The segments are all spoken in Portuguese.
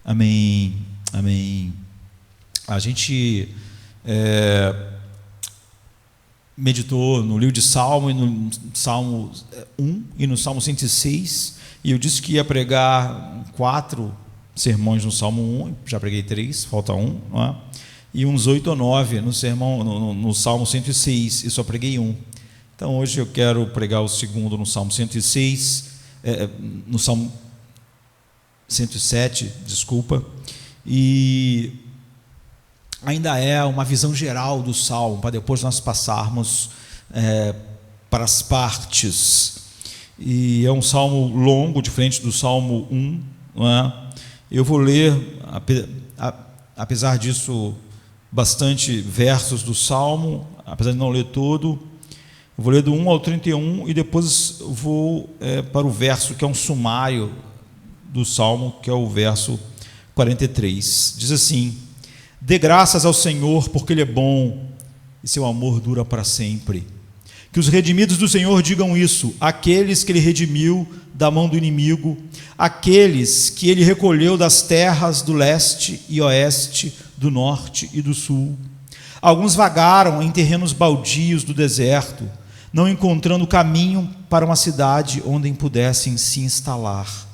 Amém, amém. A gente meditou no livro de Salmo, e no Salmo 1 e no Salmo 106, e eu disse que ia pregar 4 sermões no Salmo 1, já preguei 3, falta 1, não é? E uns 8 ou 9 no Salmo 106, e só preguei 1. Então hoje eu quero pregar o segundo no Salmo 106, no Salmo 107, desculpa, e ainda é uma visão geral do Salmo, para depois nós passarmos para as partes. E é um Salmo longo, diferente do Salmo 1, não é? Eu vou ler, apesar disso, bastante versos do Salmo, apesar de não ler todo. Eu vou ler do 1 ao 31 e depois vou para o verso que é um sumário do Salmo, que é o verso 43. Diz assim: dê graças ao Senhor, porque Ele é bom e seu amor dura para sempre. Que os redimidos do Senhor digam isso, aqueles que Ele redimiu da mão do inimigo, aqueles que Ele recolheu das terras do leste e oeste, do norte e do sul. Alguns vagaram em terrenos baldios do deserto, não encontrando caminho para uma cidade onde pudessem se instalar.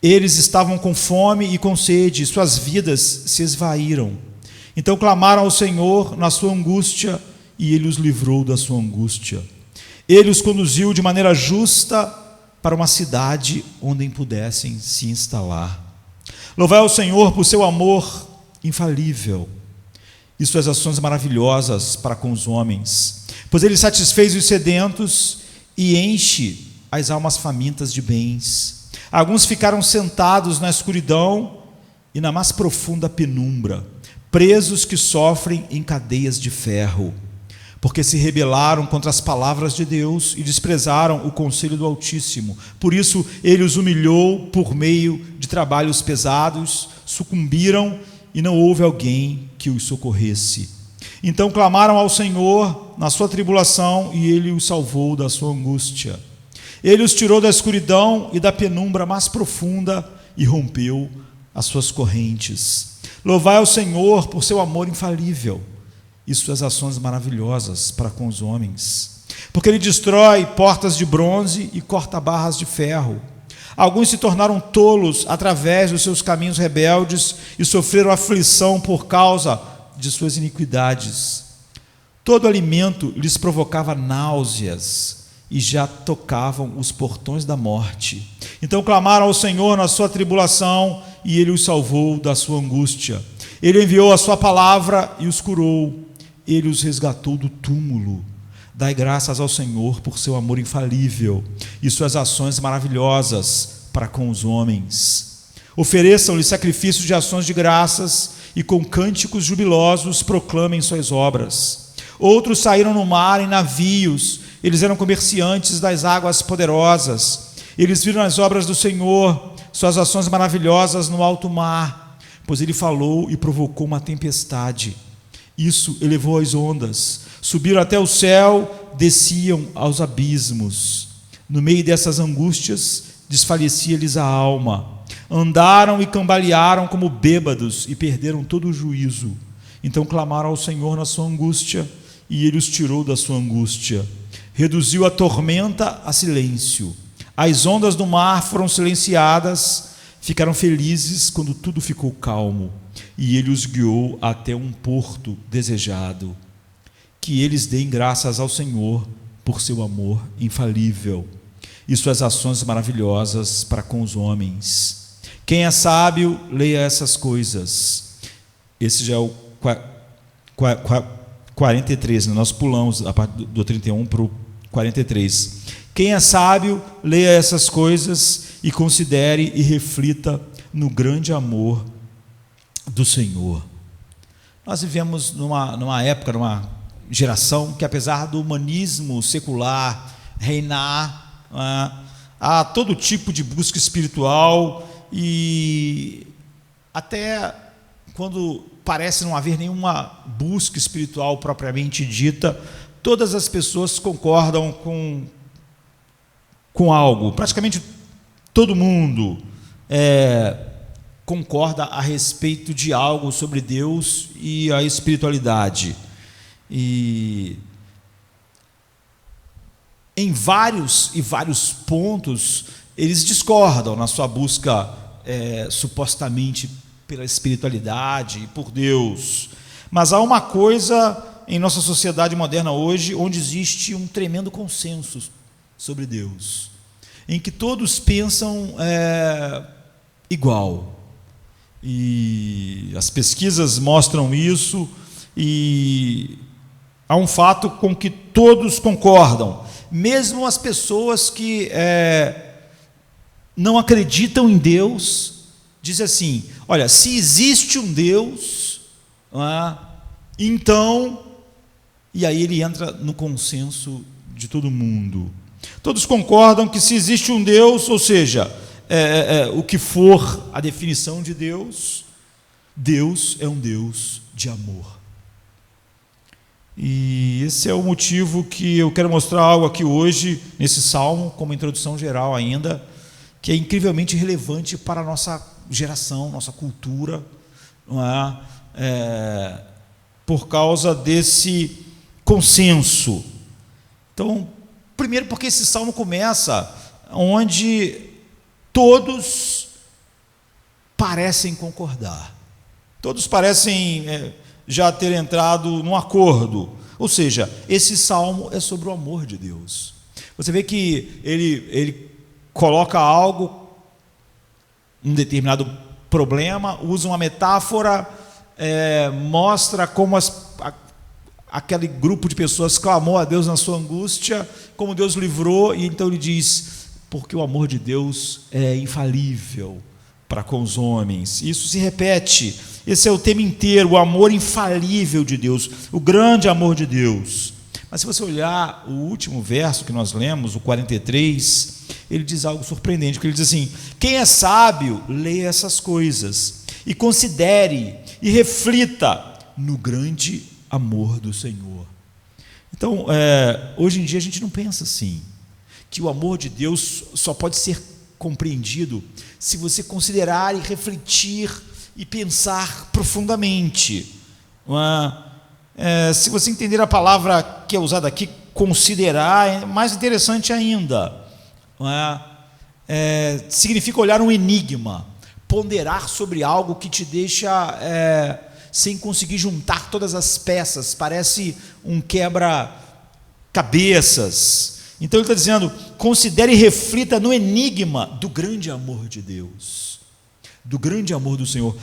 Eles estavam com fome e com sede, suas vidas se esvaíram. Então clamaram ao Senhor na sua angústia, e Ele os livrou da sua angústia. Ele os conduziu de maneira justa para uma cidade onde pudessem se instalar. Louvai ao Senhor por seu amor infalível e suas ações maravilhosas para com os homens, pois Ele satisfez os sedentos e enche as almas famintas de bens. Alguns ficaram sentados na escuridão e na mais profunda penumbra, presos que sofrem em cadeias de ferro, porque se rebelaram contra as palavras de Deus e desprezaram o conselho do Altíssimo. Por isso Ele os humilhou por meio de trabalhos pesados, sucumbiram e não houve alguém que os socorresse. Então clamaram ao Senhor na sua tribulação e Ele os salvou da sua angústia. Ele os tirou da escuridão e da penumbra mais profunda e rompeu as suas correntes. Louvai ao Senhor por seu amor infalível e suas ações maravilhosas para com os homens. Porque Ele destrói portas de bronze e corta barras de ferro. Alguns se tornaram tolos através dos seus caminhos rebeldes e sofreram aflição por causa de suas iniquidades. Todo alimento lhes provocava náuseas e já tocavam os portões da morte. Então clamaram ao Senhor na sua tribulação e Ele os salvou da sua angústia. Ele enviou a sua palavra e os curou. Ele os resgatou do túmulo. Dai graças ao Senhor por seu amor infalível e suas ações maravilhosas para com os homens. Ofereçam-lhe sacrifícios de ações de graças e com cânticos jubilosos proclamem suas obras. Outros saíram no mar em navios. Eles eram comerciantes das águas poderosas. Eles viram as obras do Senhor, suas ações maravilhosas no alto mar, pois Ele falou e provocou uma tempestade. Isso elevou as ondas, subiram até o céu, desciam aos abismos. No meio dessas angústias, desfalecia-lhes a alma. Andaram e cambalearam como bêbados e perderam todo o juízo. Então clamaram ao Senhor na sua angústia, e Ele os tirou da sua angústia. Reduziu a tormenta a silêncio. As ondas do mar foram silenciadas, ficaram felizes quando tudo ficou calmo, e Ele os guiou até um porto desejado. Que eles deem graças ao Senhor por seu amor infalível e suas ações maravilhosas para com os homens. Quem é sábio, leia essas coisas. Esse já é o 43, né? Nós pulamos a parte do 31 para o 43. Quem é sábio, leia essas coisas e considere e reflita no grande amor do Senhor. Nós vivemos numa época, numa geração que, apesar do humanismo secular reinar, há todo tipo de busca espiritual, e até quando parece não haver nenhuma busca espiritual propriamente dita, todas as pessoas concordam com algo. Praticamente todo mundo concorda a respeito de algo sobre Deus e a espiritualidade. E em vários pontos eles discordam na sua busca supostamente pela espiritualidade e por Deus. Mas há uma coisa em nossa sociedade moderna hoje onde existe um tremendo consenso sobre Deus, em que todos pensam igual. E as pesquisas mostram isso, e há um fato com que todos concordam, mesmo as pessoas que não acreditam em Deus, dizem assim: olha, se existe um Deus, então, e aí ele entra no consenso de todo mundo. Todos concordam que se existe um Deus, ou seja, o que for a definição de Deus, Deus é um Deus de amor. E esse é o motivo que eu quero mostrar algo aqui hoje, nesse salmo, como introdução geral ainda, que é incrivelmente relevante para a nossa geração, nossa cultura, não é? Por causa desse consenso. Então, primeiro porque esse salmo começa onde todos parecem concordar, todos parecem já ter entrado num acordo, ou seja, esse salmo é sobre o amor de Deus. Você vê que ele coloca algo, um determinado problema, usa uma metáfora, mostra como aquele grupo de pessoas clamou a Deus na sua angústia, como Deus livrou, e então ele diz: porque o amor de Deus é infalível para com os homens. Isso se repete, esse é o tema inteiro, o amor infalível de Deus, o grande amor de Deus. Mas se você olhar o último verso que nós lemos, o 43, ele diz algo surpreendente, porque ele diz assim: quem é sábio, leia essas coisas, e considere, e reflita no grande amor do Senhor. Então, hoje em dia a gente não pensa assim, que o amor de Deus só pode ser compreendido se você considerar e refletir e pensar profundamente. Se você entender a palavra que é usada aqui, considerar, é mais interessante ainda. Significa olhar um enigma, ponderar sobre algo que te deixa sem conseguir juntar todas as peças, parece um quebra-cabeças. Então ele está dizendo: considere e reflita no enigma do grande amor de Deus, do grande amor do Senhor.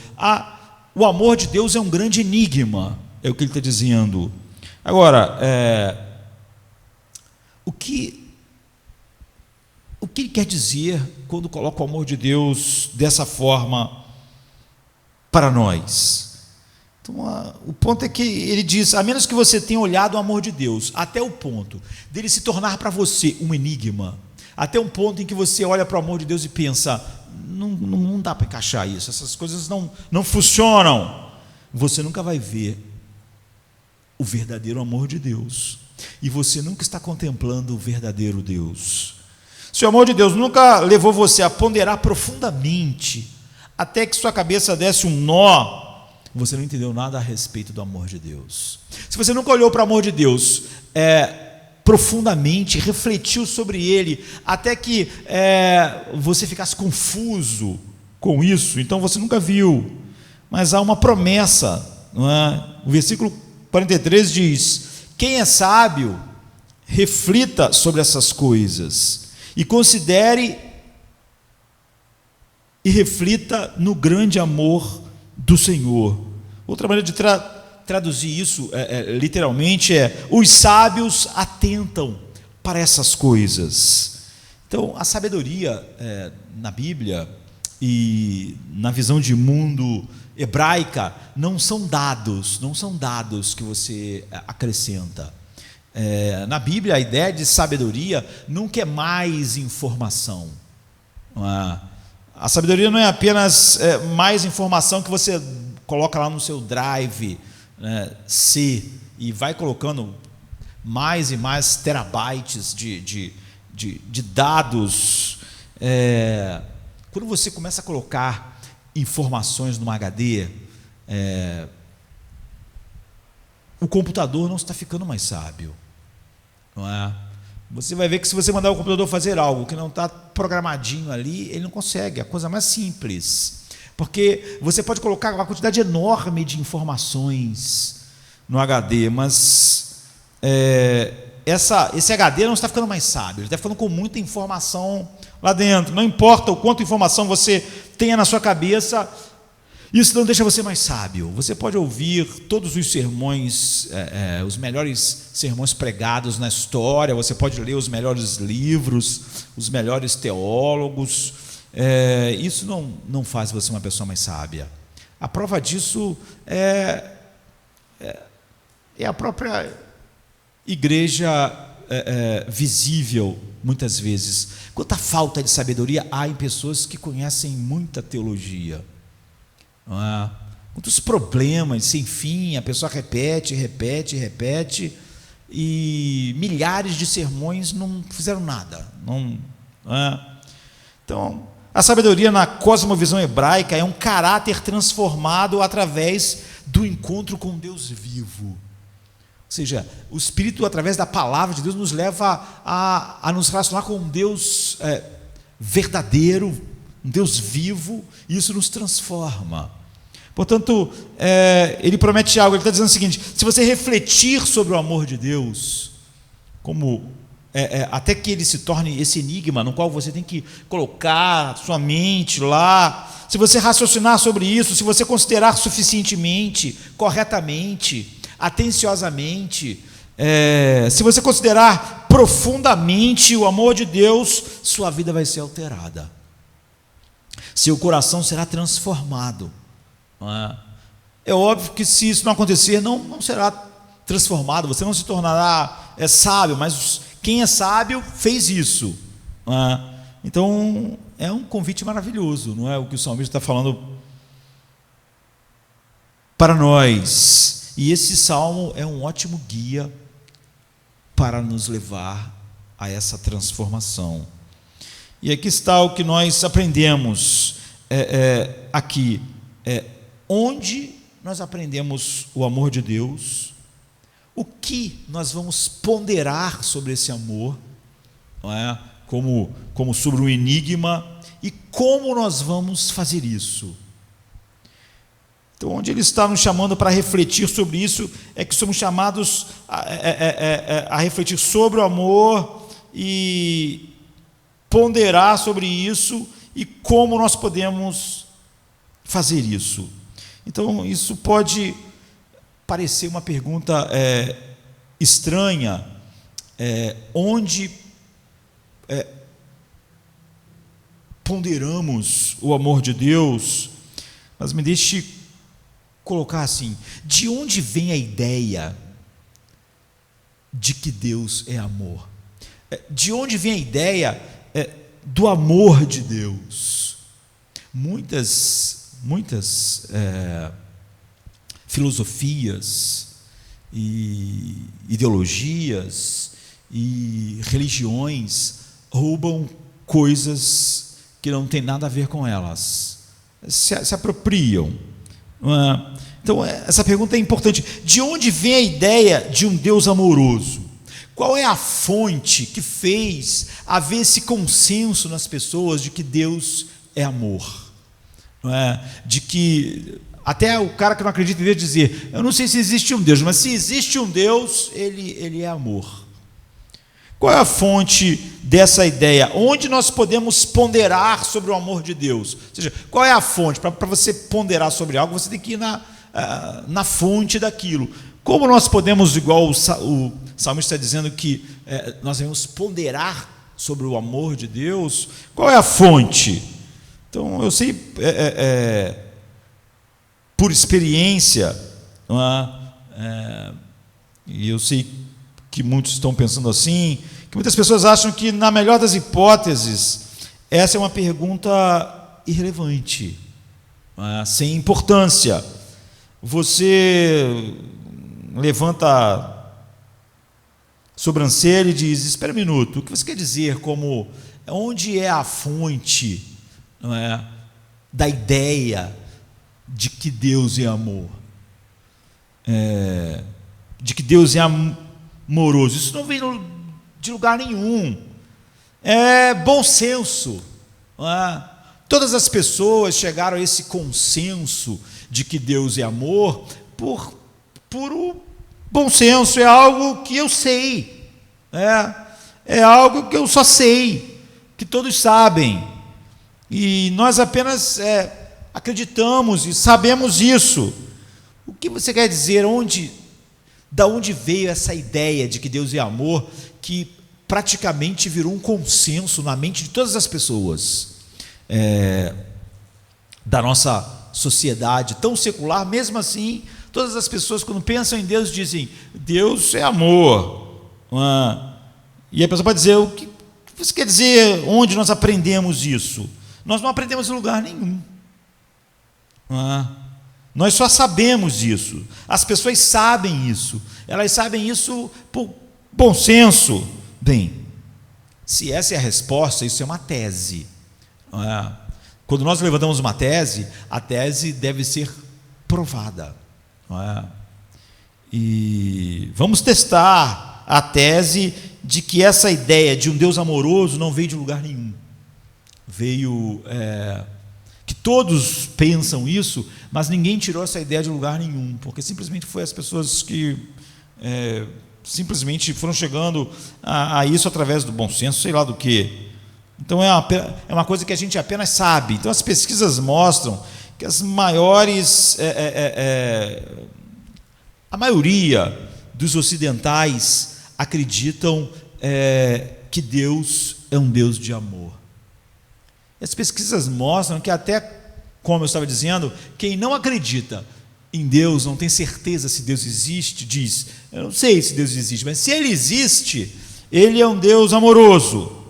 O amor de Deus é um grande enigma, é o que ele está dizendo. Agora, o que ele quer dizer quando coloca o amor de Deus dessa forma para nós? Então, o ponto é que ele diz: a menos que você tenha olhado o amor de Deus até o ponto dele se tornar para você um enigma, até um ponto em que você olha para o amor de Deus e pensa: não dá para encaixar isso, essas coisas não funcionam, você nunca vai ver o verdadeiro amor de Deus, e você nunca está contemplando o verdadeiro Deus. Se o amor de Deus nunca levou você a ponderar profundamente, até que sua cabeça desse um nó, você não entendeu nada a respeito do amor de Deus. Se você nunca olhou para o amor de Deus profundamente, refletiu sobre ele, até que você ficasse confuso com isso, então você nunca viu. Mas há uma promessa, não é? O versículo 43 diz: quem é sábio, reflita sobre essas coisas, e considere e reflita no grande amor do Senhor. Outra maneira de traduzir isso literalmente os sábios atentam para essas coisas. Então, a sabedoria na Bíblia e na visão de mundo hebraica não são dados que você acrescenta. Na Bíblia, a ideia de sabedoria nunca é mais informação. A sabedoria não é apenas mais informação que você coloca lá no seu drive, e vai colocando mais e mais terabytes de dados. Quando você começa a colocar informações numa HD, o computador não está ficando mais sábio, não é? Você vai ver que se você mandar o computador fazer algo que não está programadinho ali, ele não consegue, é a coisa mais simples, porque você pode colocar uma quantidade enorme de informações no HD, mas esse HD não está ficando mais sábio, ele está ficando com muita informação lá dentro. Não importa o quanto informação você tenha na sua cabeça, isso não deixa você mais sábio. Você pode ouvir todos os sermões, os melhores sermões pregados na história, você pode ler os melhores livros, os melhores teólogos, isso não faz você uma pessoa mais sábia. A prova disso é a própria igreja visível, muitas vezes. Quanta falta de sabedoria há em pessoas que conhecem muita teologia. Quantos problemas sem fim, a pessoa repete, e milhares de sermões não fizeram nada. Então, a sabedoria na cosmovisão hebraica é um caráter transformado através do encontro com Deus vivo. Ou seja, o Espírito, através da palavra de Deus, nos leva a nos relacionar com um Deus verdadeiro, um Deus vivo, e isso nos transforma. Portanto, ele promete algo, ele está dizendo o seguinte: se você refletir sobre o amor de Deus, até que ele se torne esse enigma no qual você tem que colocar sua mente lá, se você raciocinar sobre isso, se você considerar suficientemente, corretamente, atenciosamente, se você considerar profundamente o amor de Deus, sua vida vai ser alterada, seu coração será transformado. É óbvio que se isso não acontecer, não será transformado, você não se tornará sábio, mas quem é sábio fez isso. Então é um convite maravilhoso, não é o que o salmista está falando para nós. E esse salmo é um ótimo guia para nos levar a essa transformação. E aqui está o que nós aprendemos aqui. Onde nós aprendemos o amor de Deus, o que nós vamos ponderar sobre esse amor, não é? como sobre um enigma, e como nós vamos fazer isso. Então, onde ele está nos chamando para refletir sobre isso, é que somos chamados a refletir sobre o amor e ponderar sobre isso e como nós podemos fazer isso. Então, isso pode parecer uma pergunta estranha, onde ponderamos o amor de Deus, mas me deixe colocar assim: de onde vem a ideia de que Deus é amor? De onde vem a ideia do amor de Deus? Muitas filosofias e ideologias e religiões roubam coisas que não tem nada a ver com elas, se apropriam. Então, essa pergunta é importante: de onde vem a ideia de um Deus amoroso? Qual é a fonte que fez haver esse consenso nas pessoas de que Deus é amor? De que até o cara que não acredita em Deus dizer: eu não sei se existe um Deus, mas se existe um Deus, ele é amor. Qual é a fonte dessa ideia? Onde nós podemos ponderar sobre o amor de Deus? Ou seja, qual é a fonte? Para você ponderar sobre algo, você tem que ir na fonte daquilo. Como nós podemos, igual o salmista está dizendo que nós devemos ponderar sobre o amor de Deus, qual é a fonte? Então, eu sei, por experiência, e eu sei que muitos estão pensando assim, que muitas pessoas acham que, na melhor das hipóteses, essa é uma pergunta irrelevante, sem importância. Você levanta a sobrancelha e diz: espera um minuto, o que você quer dizer como onde é a fonte, não é, da ideia de que Deus é amor, de que Deus é amoroso. Isso não vem de lugar nenhum, é bom senso, não é? Todas as pessoas chegaram a esse consenso de que Deus é amor por puro bom senso. É algo que eu sei, é algo que eu só sei, que todos sabem, e nós apenas acreditamos e sabemos isso. O que você quer dizer? Da onde veio essa ideia de que Deus é amor, que praticamente virou um consenso na mente de todas as pessoas da nossa sociedade tão secular? Mesmo assim, todas as pessoas, quando pensam em Deus, dizem: Deus é amor. E a pessoa pode dizer: o que você quer dizer? Onde nós aprendemos isso? Nós não aprendemos em lugar nenhum. Nós só sabemos isso. As pessoas sabem isso. Elas sabem isso por bom senso. Bem, se essa é a resposta, isso é uma tese. Quando nós levantamos uma tese, a tese deve ser provada. E vamos testar a tese de que essa ideia de um Deus amoroso não veio de lugar nenhum. Veio que todos pensam isso, mas ninguém tirou essa ideia de lugar nenhum, porque simplesmente foi as pessoas que simplesmente foram chegando a isso através do bom senso, sei lá do que. Então é uma coisa que a gente apenas sabe. Então as pesquisas mostram que as maiores, a maioria dos ocidentais acreditam que Deus é um Deus de amor. As pesquisas mostram que até, como eu estava dizendo, quem não acredita em Deus, não tem certeza se Deus existe, diz: eu não sei se Deus existe, mas se Ele existe, Ele é um Deus amoroso.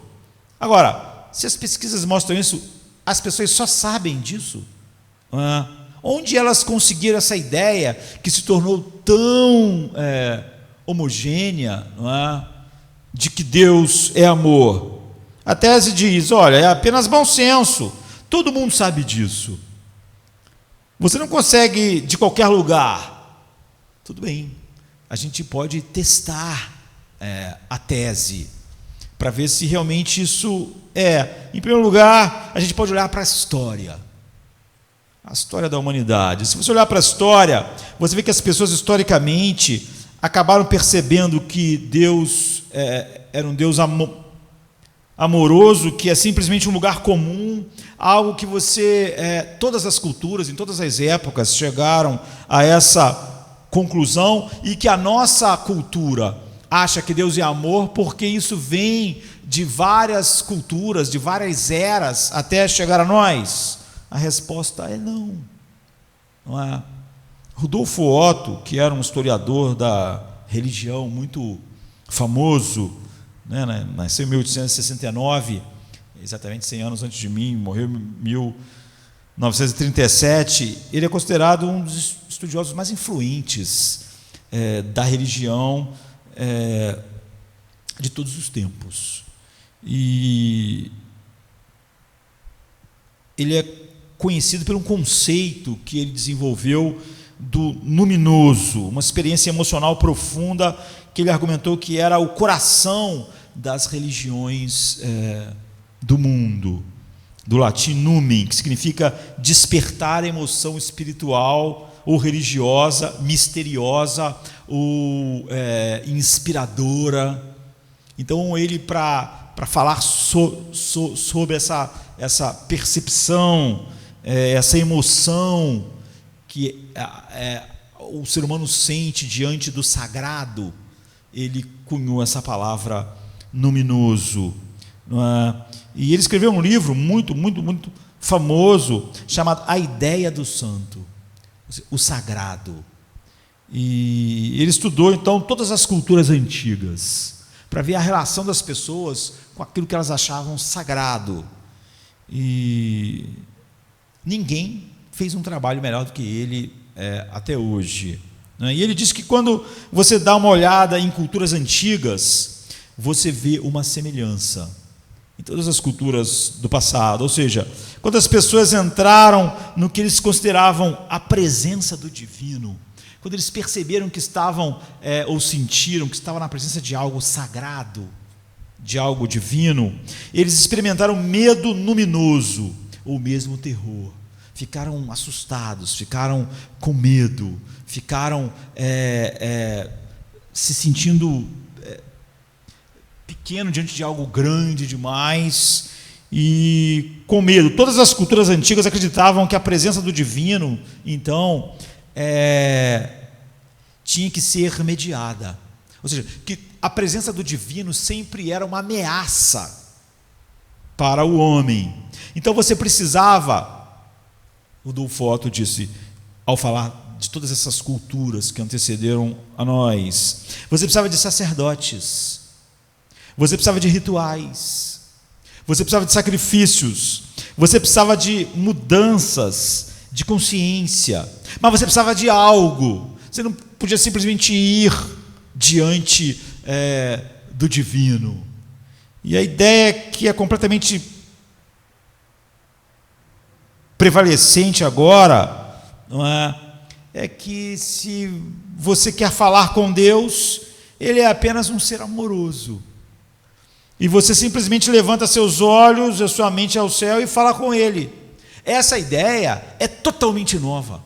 Agora, se as pesquisas mostram isso, as pessoas só sabem disso. Onde elas conseguiram essa ideia que se tornou tão homogênea, de que Deus é amor? A tese diz: olha, é apenas bom senso, todo mundo sabe disso. Você não consegue de qualquer lugar. Tudo bem, a gente pode testar a tese para ver se realmente isso Em primeiro lugar, a gente pode olhar para a história da humanidade. Se você olhar para a história, você vê que as pessoas historicamente acabaram percebendo que Deus era um Deus amoroso, que é simplesmente um lugar comum, algo que todas as culturas, em todas as épocas, chegaram a essa conclusão, e que a nossa cultura acha que Deus é amor porque isso vem de várias culturas, de várias eras, até chegar a nós. A resposta é não é? Rudolfo Otto, que era um historiador da religião muito famoso, nasceu em 1869, exatamente 100 anos antes de mim, morreu em 1937. Ele é considerado um dos estudiosos mais influentes da religião de todos os tempos. E ele é conhecido por um conceito que ele desenvolveu do luminoso, uma experiência emocional profunda que ele argumentou que era o coração das religiões do mundo, do latim numen, que significa despertar a emoção espiritual ou religiosa, misteriosa ou inspiradora. Então ele, para falar sobre essa percepção, essa emoção que o ser humano sente diante do sagrado, ele cunhou essa palavra luminoso. E ele escreveu um livro muito, muito, muito famoso, chamado A Ideia do Santo, o Sagrado. E ele estudou, então, todas as culturas antigas, para ver a relação das pessoas com aquilo que elas achavam sagrado. E ninguém fez um trabalho melhor do que ele até hoje. E ele diz que quando você dá uma olhada em culturas antigas, você vê uma semelhança em todas as culturas do passado. Ou seja, quando as pessoas entraram no que eles consideravam a presença do divino, quando eles perceberam que estavam, ou sentiram que estavam na presença de algo sagrado, de algo divino, eles experimentaram medo luminoso, ou mesmo terror. Ficaram assustados, ficaram com medo, ficaram se sentindo pequeno diante de algo grande demais e com medo. Todas as culturas antigas acreditavam que a presença do divino, então, tinha que ser remediada. Ou seja, que a presença do divino sempre era uma ameaça para o homem. Então você precisava, o Dolfo Otto disse, ao falar de todas essas culturas que antecederam a nós, você precisava de sacerdotes, você precisava de rituais, você precisava de sacrifícios, você precisava de mudanças de consciência, mas você precisava de algo. Você não podia simplesmente ir diante do divino. E a ideia que é completamente prevalecente agora, não é que se você quer falar com Deus, Ele é apenas um ser amoroso. E você simplesmente levanta seus olhos, a sua mente ao céu e fala com Ele. Essa ideia é totalmente nova.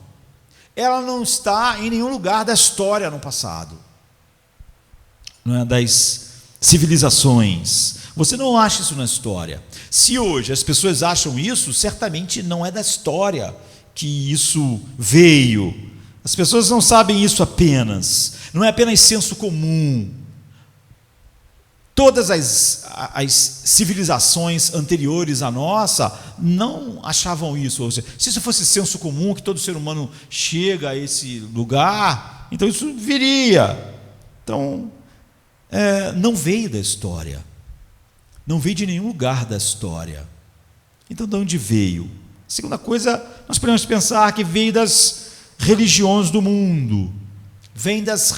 Ela não está em nenhum lugar da história no passado, não é? Das civilizações. Você não acha isso na história. Se hoje as pessoas acham isso, certamente não é da história que isso veio. As pessoas não sabem isso apenas. Não é apenas senso comum. Todas as civilizações anteriores à nossa não achavam isso. Ou seja, se isso fosse senso comum, que todo ser humano chega a esse lugar, então isso viria. Então, não veio da história. Não veio de nenhum lugar da história. Então, de onde veio? A segunda coisa, nós podemos pensar que veio das religiões do mundo. Vem das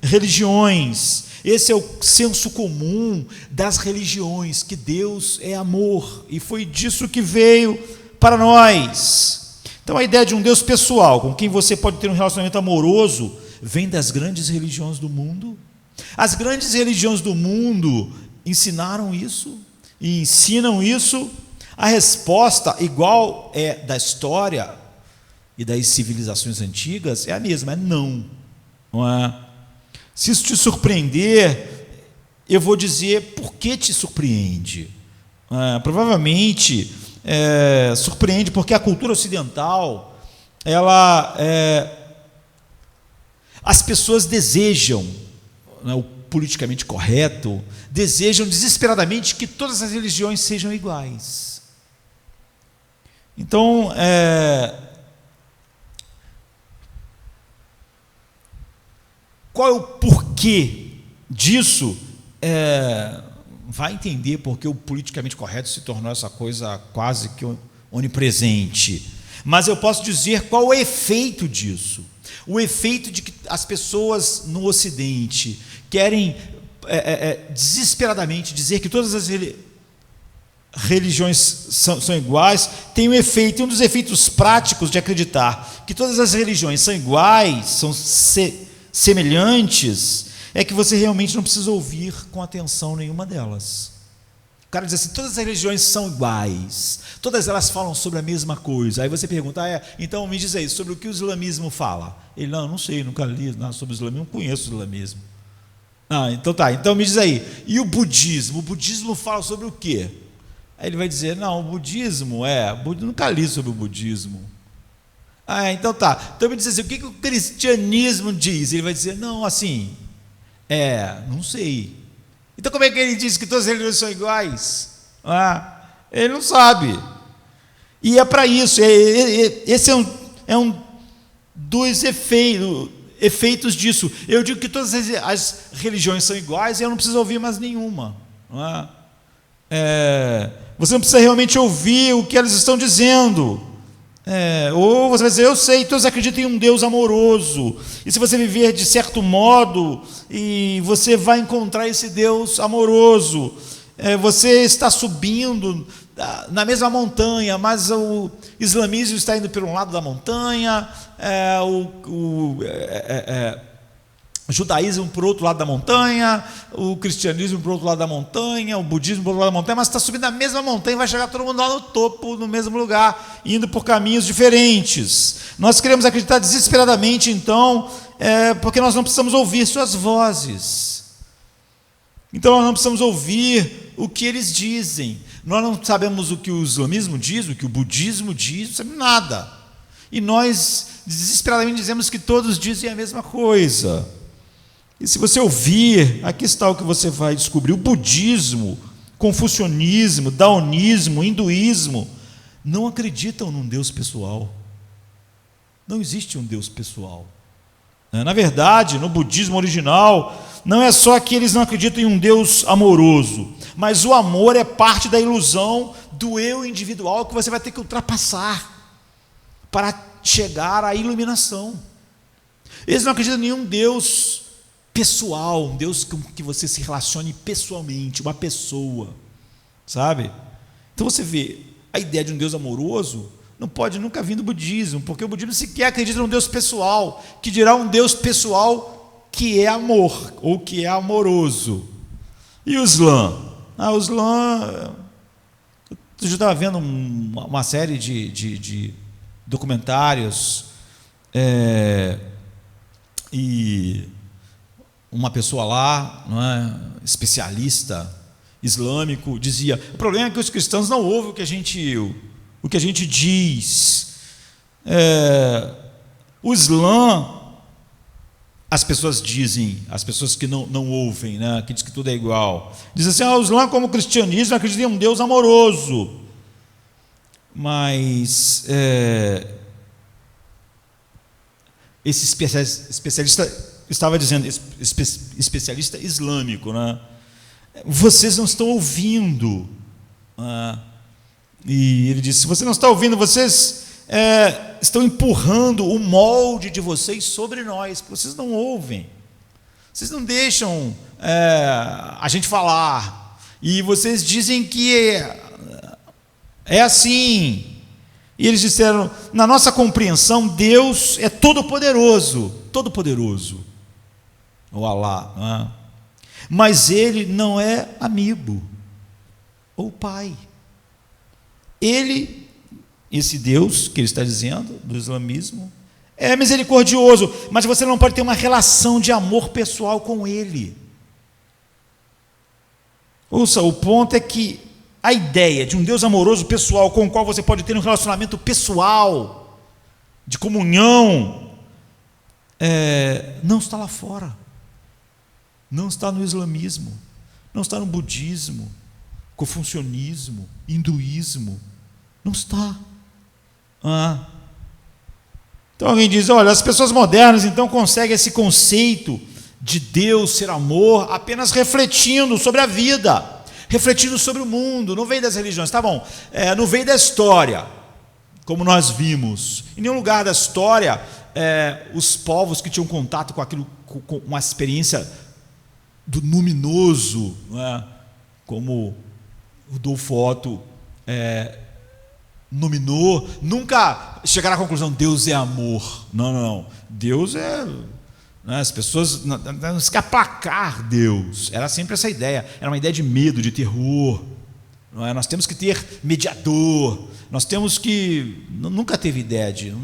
religiões. Esse é o senso comum das religiões, que Deus é amor, e foi disso que veio para nós. Então a ideia de um Deus pessoal, com quem você pode ter um relacionamento amoroso, vem das grandes religiões do mundo. As grandes religiões do mundo ensinaram isso, e ensinam isso. A resposta, igual é da história e das civilizações antigas, é a mesma, é não é? Se isso te surpreender, eu vou dizer por que te surpreende. Provavelmente surpreende porque a cultura ocidental, as pessoas desejam, o politicamente correto, desejam desesperadamente que todas as religiões sejam iguais. Então, qual é o porquê disso? Vai entender porque o politicamente correto se tornou essa coisa quase que onipresente. Mas eu posso dizer qual é o efeito disso. O efeito de que as pessoas no Ocidente querem desesperadamente dizer que todas as religiões são iguais, tem um efeito, um dos efeitos práticos de acreditar que todas as religiões são iguais, são semelhantes, é que você realmente não precisa ouvir com atenção nenhuma delas. O cara diz assim, todas as religiões são iguais, todas elas falam sobre a mesma coisa. Aí você pergunta, então me diz aí, sobre o que o islamismo fala? Ele, não sei, nunca li nada sobre o islamismo, não conheço o islamismo. Então tá, então me diz aí, e o budismo? O budismo fala sobre o quê? Aí ele vai dizer, o budismo nunca li sobre o budismo. Então tá, então me diz assim, o que o cristianismo diz? Ele vai dizer, não sei. Então como é que ele diz que todas as religiões são iguais? Ele não sabe. E é para isso, esse é um dos efeitos disso. Eu digo que todas as religiões são iguais e eu não preciso ouvir mais nenhuma. Você não precisa realmente ouvir o que elas estão dizendo. Ou você vai dizer, eu sei, todos acreditam em um Deus amoroso, e se você viver de certo modo, e você vai encontrar esse Deus amoroso, você está subindo na mesma montanha, mas o islamismo está indo por um lado da montanha, o judaísmo por outro lado da montanha, o cristianismo por outro lado da montanha, o budismo por outro lado da montanha, mas está subindo a mesma montanha e vai chegar todo mundo lá no topo, no mesmo lugar, indo por caminhos diferentes. Nós queremos acreditar desesperadamente, então, porque nós não precisamos ouvir suas vozes. Então nós não precisamos ouvir o que eles dizem. Nós não sabemos o que o islamismo diz, o que o budismo diz, não sabemos nada. E nós desesperadamente dizemos que todos dizem a mesma coisa. E se você ouvir, aqui está o que você vai descobrir: o budismo, confucionismo, daonismo, hinduísmo não acreditam num Deus pessoal. Não existe um Deus pessoal. Na verdade, no budismo original, não é só que eles não acreditam em um Deus amoroso, mas o amor é parte da ilusão do eu individual que você vai ter que ultrapassar para chegar à iluminação. Eles não acreditam em nenhum Deus pessoal, um Deus com que você se relacione pessoalmente, uma pessoa, sabe? Então você vê, a ideia de um Deus amoroso não pode nunca vir do budismo, porque o budismo sequer acredita num Deus pessoal, que dirá um Deus pessoal que é amor, ou que é amoroso. E o Islã? O Islã, eu já estava vendo uma série de documentários, e uma pessoa lá, não é, especialista islâmico, dizia: o problema é que os cristãos não ouvem o que a gente diz. O Islã, as pessoas dizem, as pessoas que não ouvem, né, que diz que tudo é igual, dizem assim: o Islã, como o cristianismo, acredita em um Deus amoroso. Mas esse especialista estava dizendo, especialista islâmico, né, vocês não estão ouvindo. E ele disse: se você não está ouvindo, vocês estão empurrando o molde de vocês sobre nós, porque vocês não ouvem, vocês não deixam a gente falar, e vocês dizem que é assim. E eles disseram: na nossa compreensão, Deus é todo-poderoso, o Alá, mas Ele não é amigo ou pai. Ele, esse Deus que ele está dizendo, do islamismo, é misericordioso, mas você não pode ter uma relação de amor pessoal com Ele. Ouça, o ponto é que a ideia de um Deus amoroso pessoal, com o qual você pode ter um relacionamento pessoal, de comunhão, não está lá fora, não está no islamismo, não está no budismo, confucionismo, hinduísmo, não está. Então alguém diz: olha, as pessoas modernas então conseguem esse conceito de Deus ser amor apenas refletindo sobre a vida, refletindo sobre o mundo, não veio das religiões, tá bom, não veio da história, como nós vimos. Em nenhum lugar da história, os povos que tinham contato com aquilo, com uma experiência do luminoso, não é? Como Rudolf Otto nominou, nunca chegaram à conclusão: Deus é amor. Não. Deus as pessoas não se quer aplacar Deus. Era sempre essa ideia. Era uma ideia de medo, de terror. Não é? Nós temos que ter mediador. Nós temos que... Nunca teve ideia de...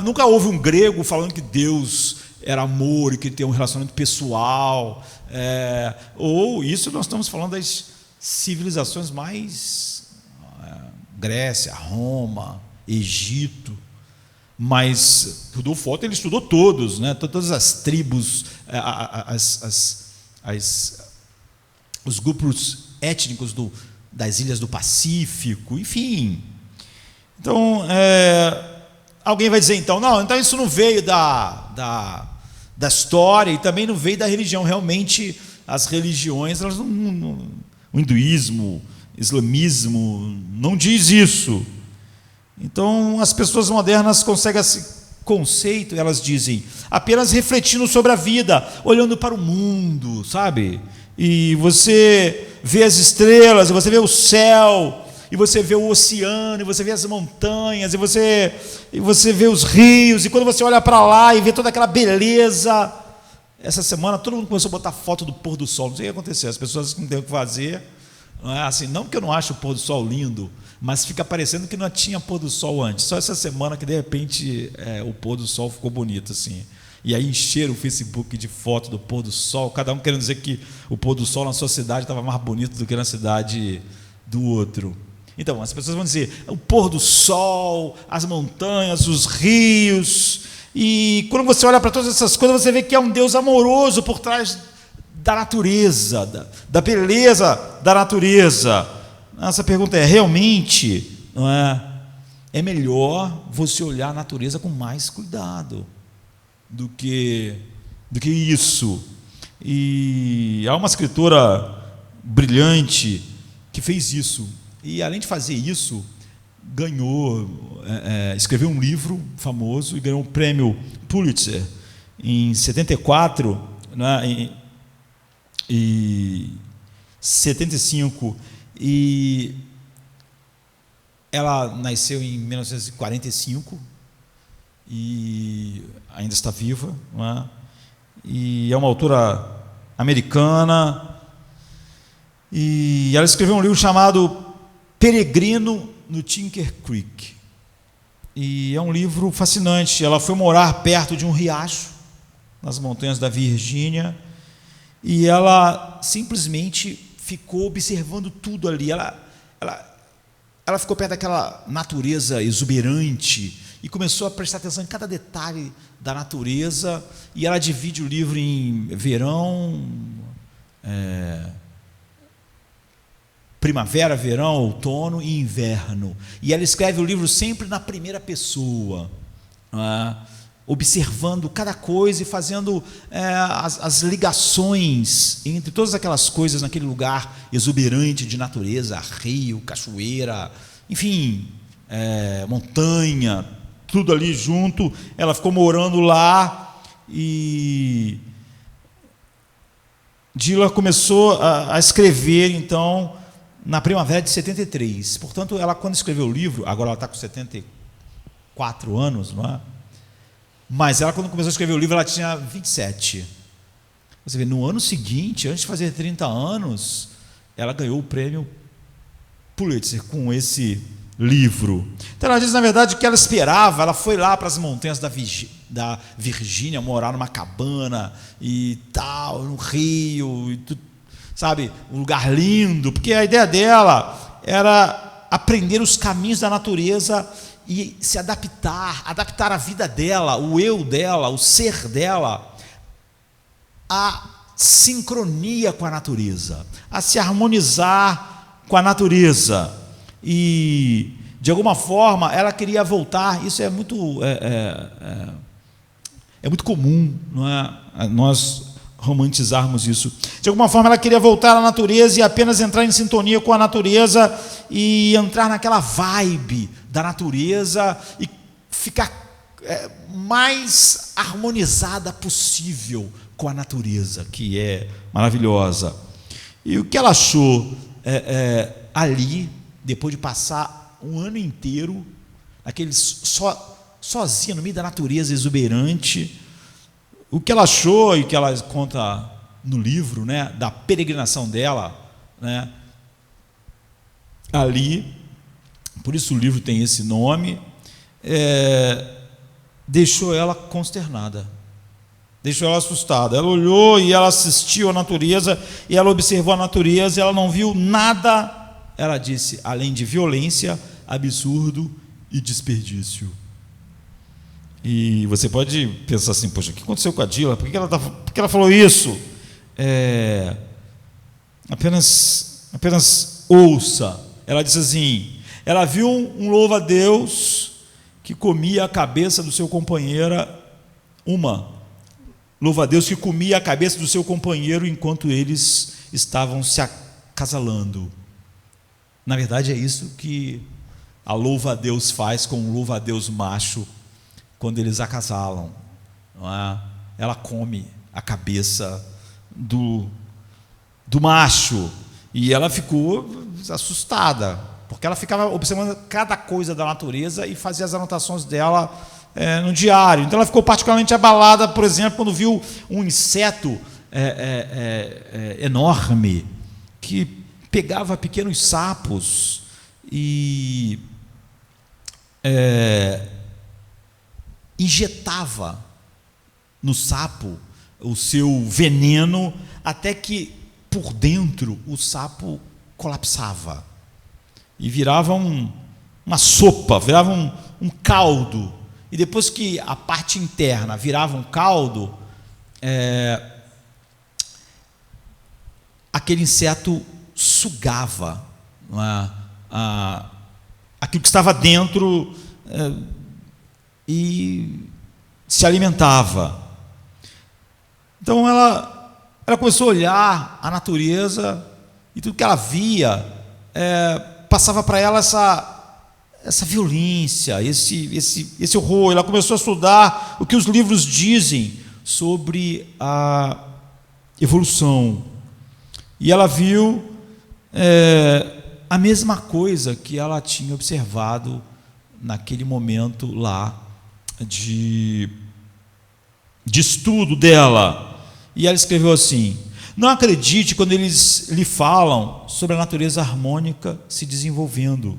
Nunca houve um grego falando que Deus era amor e que tem um relacionamento pessoal. Ou isso nós estamos falando das civilizações mais... Grécia, Roma, Egito. Mas Rudolf Otto, ele estudou todos, né? Todas as tribos, os grupos étnicos das ilhas do Pacífico, enfim. Então, alguém vai dizer então: não, então isso não veio da história e também não veio da religião. Realmente, as religiões, elas o hinduísmo, islamismo, não diz isso. Então, as pessoas modernas conseguem esse conceito, elas dizem, apenas refletindo sobre a vida, olhando para o mundo, sabe? e você vê as estrelas, e você vê o céu, e você vê o oceano, e você vê as montanhas, e você vê os rios, e quando você olha para lá e vê toda aquela beleza. Essa semana todo mundo começou a botar foto do pôr do sol. Não sei o que aconteceu, as pessoas não têm o que fazer. Não é assim, não que eu não acho o pôr do sol lindo, mas fica parecendo que não tinha pôr do sol antes. Só essa semana que de repente o pôr do sol ficou bonito assim. E aí encheram o Facebook de foto do pôr do sol, cada um querendo dizer que o pôr do sol na sua cidade estava mais bonito do que na cidade do outro. Então, as pessoas vão dizer, o pôr do sol, as montanhas, os rios, e quando você olha para todas essas coisas, você vê que é um Deus amoroso por trás da natureza, da beleza da natureza. Essa pergunta é, realmente, não é melhor você olhar a natureza com mais cuidado do que isso. E há uma escritora brilhante que fez isso, e além de fazer isso, escreveu um livro famoso e ganhou um prêmio Pulitzer em 74, né, e 75, e ela nasceu em 1945 e ainda está viva, né, e é uma autora americana, e ela escreveu um livro chamado Peregrino no Tinker Creek, e é um livro fascinante. Ela foi morar perto de um riacho nas montanhas da Virgínia, e ela simplesmente ficou observando tudo ali. Ela ficou perto daquela natureza exuberante e começou a prestar atenção em cada detalhe da natureza, e ela divide o livro em verão, primavera, verão, outono e inverno. E ela escreve o livro sempre na primeira pessoa, observando cada coisa e fazendo as ligações entre todas aquelas coisas naquele lugar exuberante de natureza, rio, cachoeira, enfim, montanha, tudo ali junto. Ela ficou morando lá, e Dilla começou a escrever, então, na primavera de 73. Portanto, ela, quando escreveu o livro, agora ela está com 74 anos, não é? Mas ela, quando começou a escrever o livro, ela tinha 27. Você vê, no ano seguinte, antes de fazer 30 anos, ela ganhou o prêmio Pulitzer com esse livro. Então ela diz, na verdade, que ela esperava. Ela foi lá para as montanhas da Virgínia, morar numa cabana e tal, no rio, e tudo, sabe, um lugar lindo, porque a ideia dela era aprender os caminhos da natureza e se adaptar a vida dela, o eu dela, o ser dela, à sincronia com a natureza, a se harmonizar com a natureza. E, de alguma forma, ela queria voltar. Isso é muito comum, não é? Nós romantizarmos isso. De alguma forma, ela queria voltar à natureza e apenas entrar em sintonia com a natureza e entrar naquela vibe da natureza e ficar mais harmonizada possível com a natureza, que é maravilhosa. E o que ela achou ali, depois de passar um ano inteiro sozinha no meio da natureza exuberante, o que ela achou, e que ela conta no livro, né, da peregrinação dela, né, ali, por isso o livro tem esse nome, deixou ela consternada, deixou ela assustada. Ela olhou e ela assistiu à natureza, e ela observou a natureza, e ela não viu nada, ela disse, além de violência, absurdo e desperdício. E você pode pensar assim, poxa, o que aconteceu com a Dilla? Por que ela falou isso? Apenas ouça. Ela disse assim, ela viu um louva-a-Deus que comia a cabeça do seu companheiro, louva-a-Deus que comia a cabeça do seu companheiro enquanto eles estavam se acasalando. Na verdade, é isso que a louva-a-Deus faz com o louva-a-Deus macho quando eles acasalam, não é? Ela come a cabeça do do macho. E ela ficou assustada, porque ela ficava observando cada coisa da natureza e fazia as anotações dela no diário. Então ela ficou particularmente abalada, por exemplo, quando viu um inseto enorme que pegava pequenos sapos e injetava no sapo o seu veneno, até que por dentro o sapo colapsava e virava uma sopa, virava um caldo. E depois que a parte interna virava um caldo, aquele inseto sugava aquilo que estava dentro e se alimentava. Então ela começou a olhar a natureza e tudo que ela via passava para ela essa violência, esse horror. Ela começou a estudar o que os livros dizem sobre a evolução. E ela viu a mesma coisa que ela tinha observado naquele momento lá de estudo dela. E ela escreveu assim: não acredite quando eles lhe falam sobre a natureza harmônica se desenvolvendo.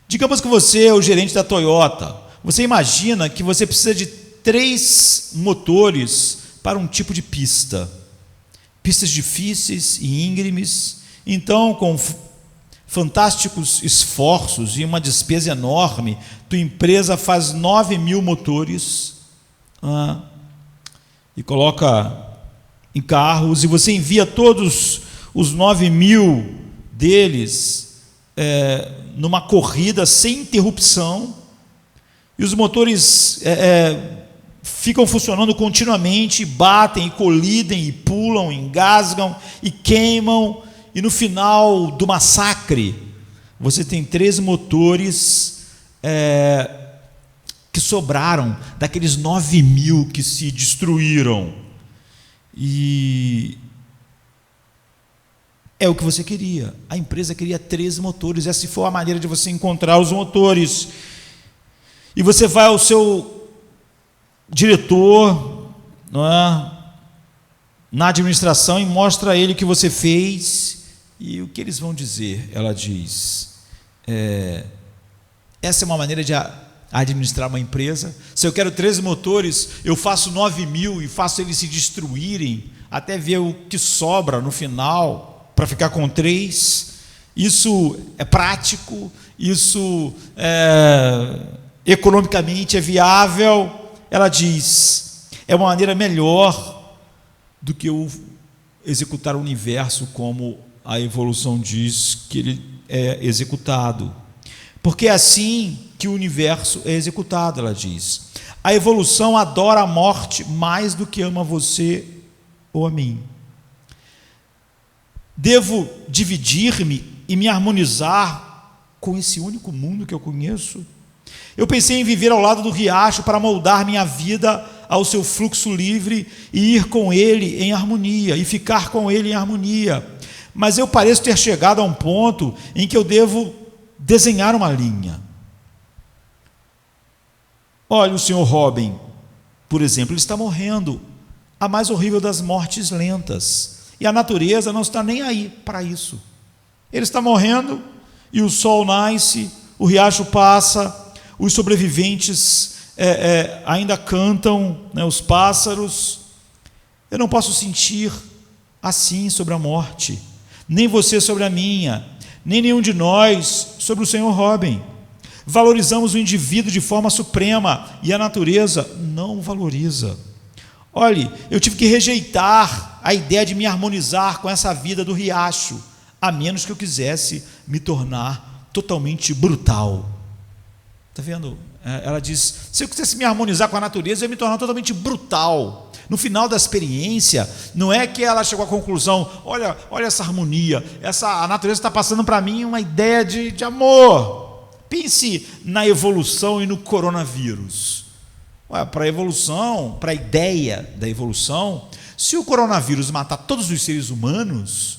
Digamos que você é o gerente da Toyota. Você imagina que você precisa de 3 motores para um tipo de pista. Pistas difíceis e íngremes. Então, com fantásticos esforços e uma despesa enorme, tua empresa faz 9.000 motores e coloca em carros, e você envia todos os 9.000 deles numa corrida sem interrupção, e os motores ficam funcionando continuamente, batem, e colidem, e pulam, engasgam e queimam, e no final do massacre você tem 3 motores que sobraram daqueles 9.000 que se destruíram. E é o que você queria. A empresa queria 3 motores. Essa foi a maneira de você encontrar os motores. E você vai ao seu diretor, não é, na administração, e mostra a ele o que você fez. E o que eles vão dizer? Ela diz: essa é uma maneira de administrar uma empresa. Se eu quero 13 motores, eu faço 9.000 e faço eles se destruírem, até ver o que sobra no final, para ficar com 3. Isso é prático, isso economicamente é viável. Ela diz: é uma maneira melhor do que eu executar o universo como a evolução diz que ele é executado. Porque é assim que o universo é executado, ela diz. A evolução adora a morte mais do que ama você ou a mim. Devo dividir-me e me harmonizar com esse único mundo que eu conheço? Eu pensei em viver ao lado do riacho para moldar minha vida ao seu fluxo livre e ir com ele em harmonia, e ficar com ele em harmonia. Mas eu pareço ter chegado a um ponto em que eu devo desenhar uma linha. Olha, o Sr. Robin, por exemplo, ele está morrendo, a mais horrível das mortes lentas, e a natureza não está nem aí para isso. Ele está morrendo, e o sol nasce, o riacho passa, os sobreviventes ainda cantam, né, os pássaros. Eu não posso sentir assim sobre a morte, nem você sobre a minha, nem nenhum de nós sobre o Sr. Robin. Valorizamos o indivíduo de forma suprema e a natureza não o valoriza. Olhe, eu tive que rejeitar a ideia de me harmonizar com essa vida do riacho, a menos que eu quisesse me tornar totalmente brutal. Está vendo? Ela diz: se eu quisesse me harmonizar com a natureza, eu ia me tornar totalmente brutal. No final da experiência, não é que ela chegou à conclusão: olha essa harmonia, a natureza está passando para mim uma ideia de amor. Pense na evolução e no coronavírus. Para a evolução, para a ideia da evolução, Se o coronavírus matar todos os seres humanos,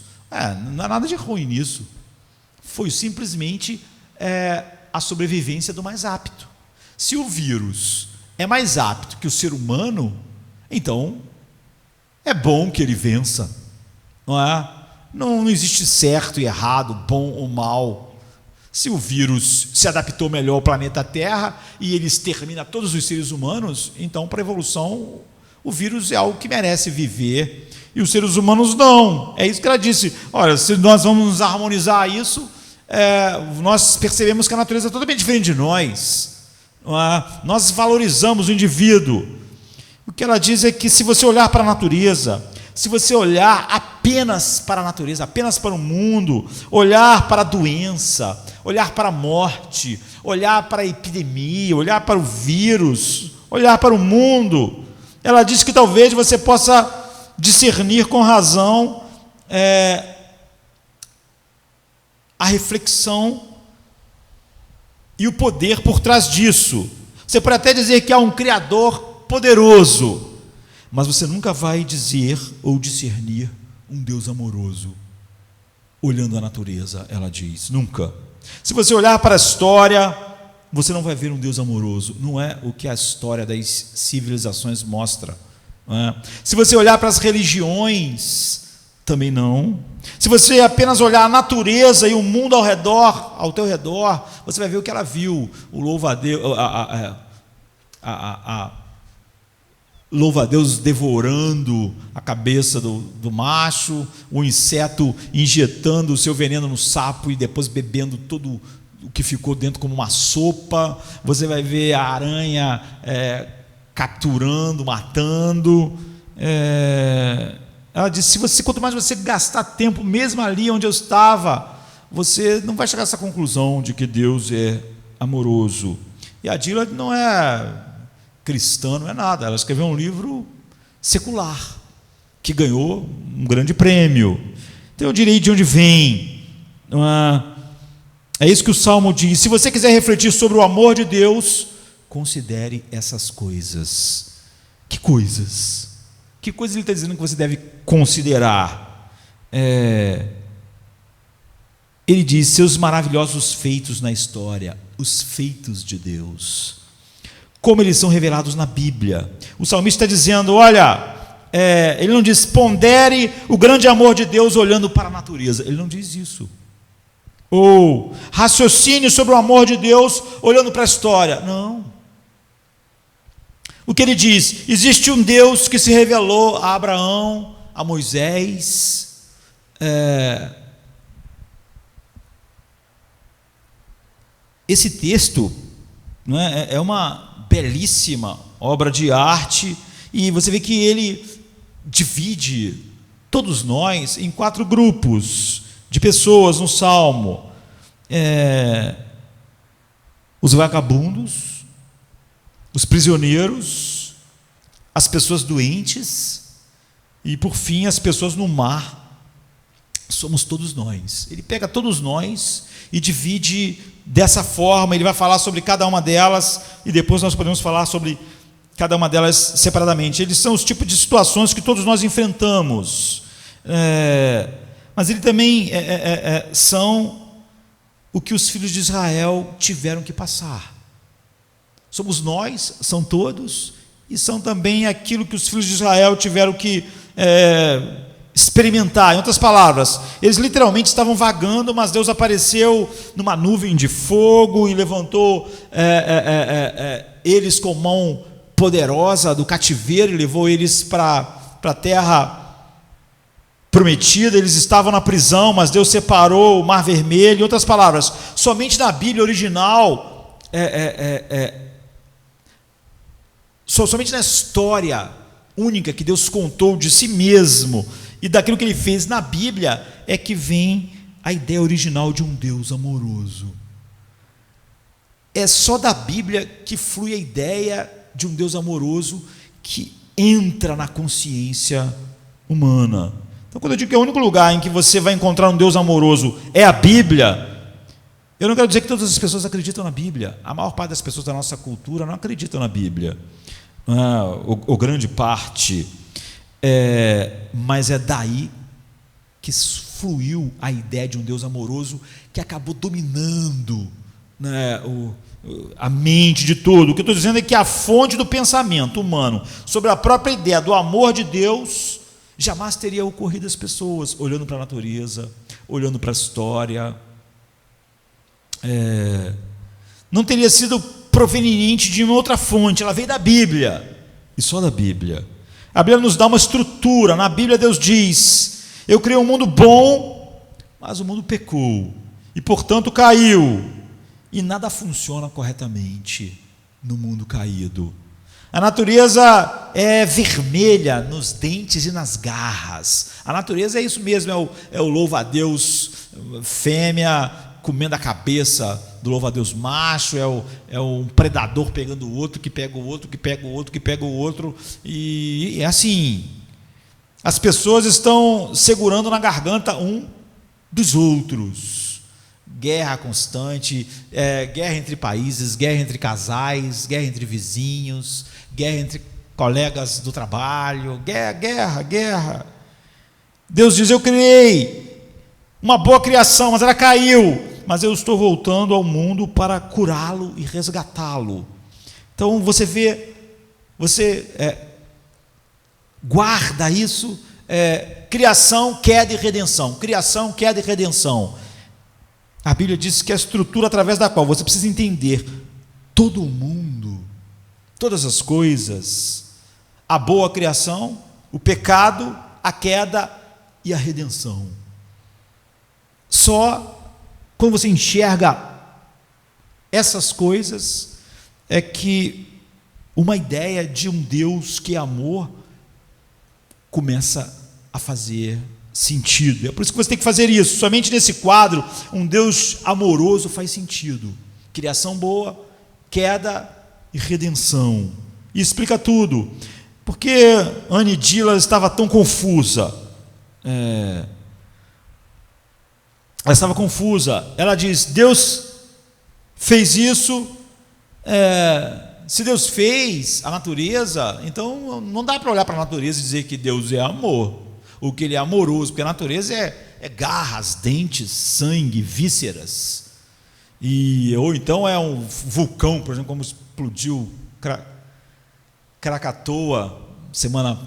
não há nada de ruim nisso. Foi simplesmente a sobrevivência do mais apto. Se o vírus é mais apto que o ser humano, então é bom que ele vença, não é? Não existe certo e errado, bom ou mal. Se o vírus se adaptou melhor ao planeta Terra e ele extermina todos os seres humanos, então, para a evolução, o vírus é algo que merece viver e os seres humanos não. É isso que ela disse. Olha, se nós vamos harmonizar isso, nós percebemos que a natureza é totalmente diferente de nós. Nós valorizamos o indivíduo. O que ela diz é que, se você olhar para a natureza, se você olhar apenas para a natureza, apenas para o mundo, olhar para a doença, olhar para a morte, olhar para a epidemia, olhar para o vírus, olhar para o mundo, ela diz que talvez você possa discernir com razão a reflexão e o poder por trás disso. Você pode até dizer que há um Criador poderoso, mas você nunca vai dizer ou discernir um Deus amoroso olhando a natureza, ela diz, nunca. Se você olhar para a história, você não vai ver um Deus amoroso. Não é o que a história das civilizações mostra, não é? Se você olhar para as religiões, também não. Se você apenas olhar a natureza e o mundo ao teu redor, você vai ver o que ela viu, o louva-a-Deus, louva-a-Deus devorando a cabeça do macho, o inseto injetando o seu veneno no sapo e depois bebendo todo o que ficou dentro como uma sopa. Você vai ver a aranha capturando, matando. Ela disse, quanto mais você gastar tempo, mesmo ali onde eu estava, você não vai chegar a essa conclusão de que Deus é amoroso. E a Dillard não é cristã, não é nada, ela escreveu um livro secular, que ganhou um grande prêmio. Então eu direi de onde vem. É isso que o Salmo diz. Se você quiser refletir sobre o amor de Deus, considere essas coisas. Que coisas? Que coisas ele está dizendo que você deve considerar? Ele diz, seus maravilhosos feitos na história, os feitos de Deus, como eles são revelados na Bíblia. O salmista está dizendo, olha, ele não diz, pondere o grande amor de Deus olhando para a natureza, ele não diz isso. Ou raciocínio sobre o amor de Deus olhando para a história, não. O que ele diz? Existe um Deus que se revelou a Abraão, a Moisés, esse texto, não é uma belíssima obra de arte, e você vê que ele divide todos nós em 4 grupos de pessoas no Salmo. Os vagabundos, os prisioneiros, as pessoas doentes e, por fim, as pessoas no mar. Somos todos nós. Ele pega todos nós e divide dessa forma. Ele vai falar sobre cada uma delas e depois nós podemos falar sobre cada uma delas separadamente. Eles são os tipos de situações que todos nós enfrentamos, mas ele também são o que os filhos de Israel tiveram que passar. Somos nós, são todos, e são também aquilo que os filhos de Israel tiveram que experimentar. Em outras palavras, eles literalmente estavam vagando, mas Deus apareceu numa nuvem de fogo e levantou eles com mão poderosa do cativeiro e levou eles para a terra prometida. Eles estavam na prisão, mas Deus separou o Mar Vermelho. Em outras palavras, somente na Bíblia original, somente na história única que Deus contou de si mesmo e daquilo que ele fez na Bíblia, é que vem a ideia original de um Deus amoroso. É só da Bíblia que flui a ideia de um Deus amoroso que entra na consciência humana. Então, quando eu digo que é o único lugar em que você vai encontrar um Deus amoroso é a Bíblia, eu não quero dizer que todas as pessoas acreditam na Bíblia. A maior parte das pessoas da nossa cultura não acreditam na Bíblia, ou grande parte. Mas é daí que fluiu a ideia de um Deus amoroso que acabou dominando, né, a mente de tudo. O que eu estou dizendo é que a fonte do pensamento humano sobre a própria ideia do amor de Deus jamais teria ocorrido às pessoas olhando para a natureza, olhando para a história. Não teria sido proveniente de uma outra fonte, ela veio da Bíblia, e só da Bíblia. A Bíblia nos dá uma estrutura. Na Bíblia Deus diz: eu criei um mundo bom, mas o mundo pecou, e portanto caiu, e nada funciona corretamente no mundo caído. A natureza é vermelha nos dentes e nas garras. A natureza é isso mesmo, é o louva-a-Deus fêmea comendo a cabeça do louva-a-Deus macho, é um predador pegando o outro, que pega o outro, que pega o outro, que pega o outro, e é assim. As pessoas estão segurando na garganta um dos outros. Guerra constante, guerra entre países, guerra entre casais, guerra entre vizinhos, guerra entre colegas do trabalho, guerra. Deus diz: eu criei uma boa criação, mas ela caiu, mas eu estou voltando ao mundo para curá-lo e resgatá-lo. Então você guarda isso, criação, queda e redenção, criação, queda e redenção. A Bíblia diz que é a estrutura através da qual você precisa entender todo o mundo, todas as coisas, a boa criação, o pecado, a queda e a redenção. Só quando você enxerga essas coisas é que uma ideia de um Deus que é amor começa a fazer sentido. É por isso que você tem que fazer isso. Somente nesse quadro, um Deus amoroso faz sentido. Criação boa, queda e redenção. E explica tudo. Por que Anne Dillard estava tão confusa? Ela estava confusa. Ela diz: Deus fez isso. Se Deus fez a natureza, então não dá para olhar para a natureza e dizer que Deus é amor. O que ele é amoroso, porque a natureza é garras, dentes, sangue, vísceras, ou então é um vulcão, por exemplo, como explodiu Krakatoa semana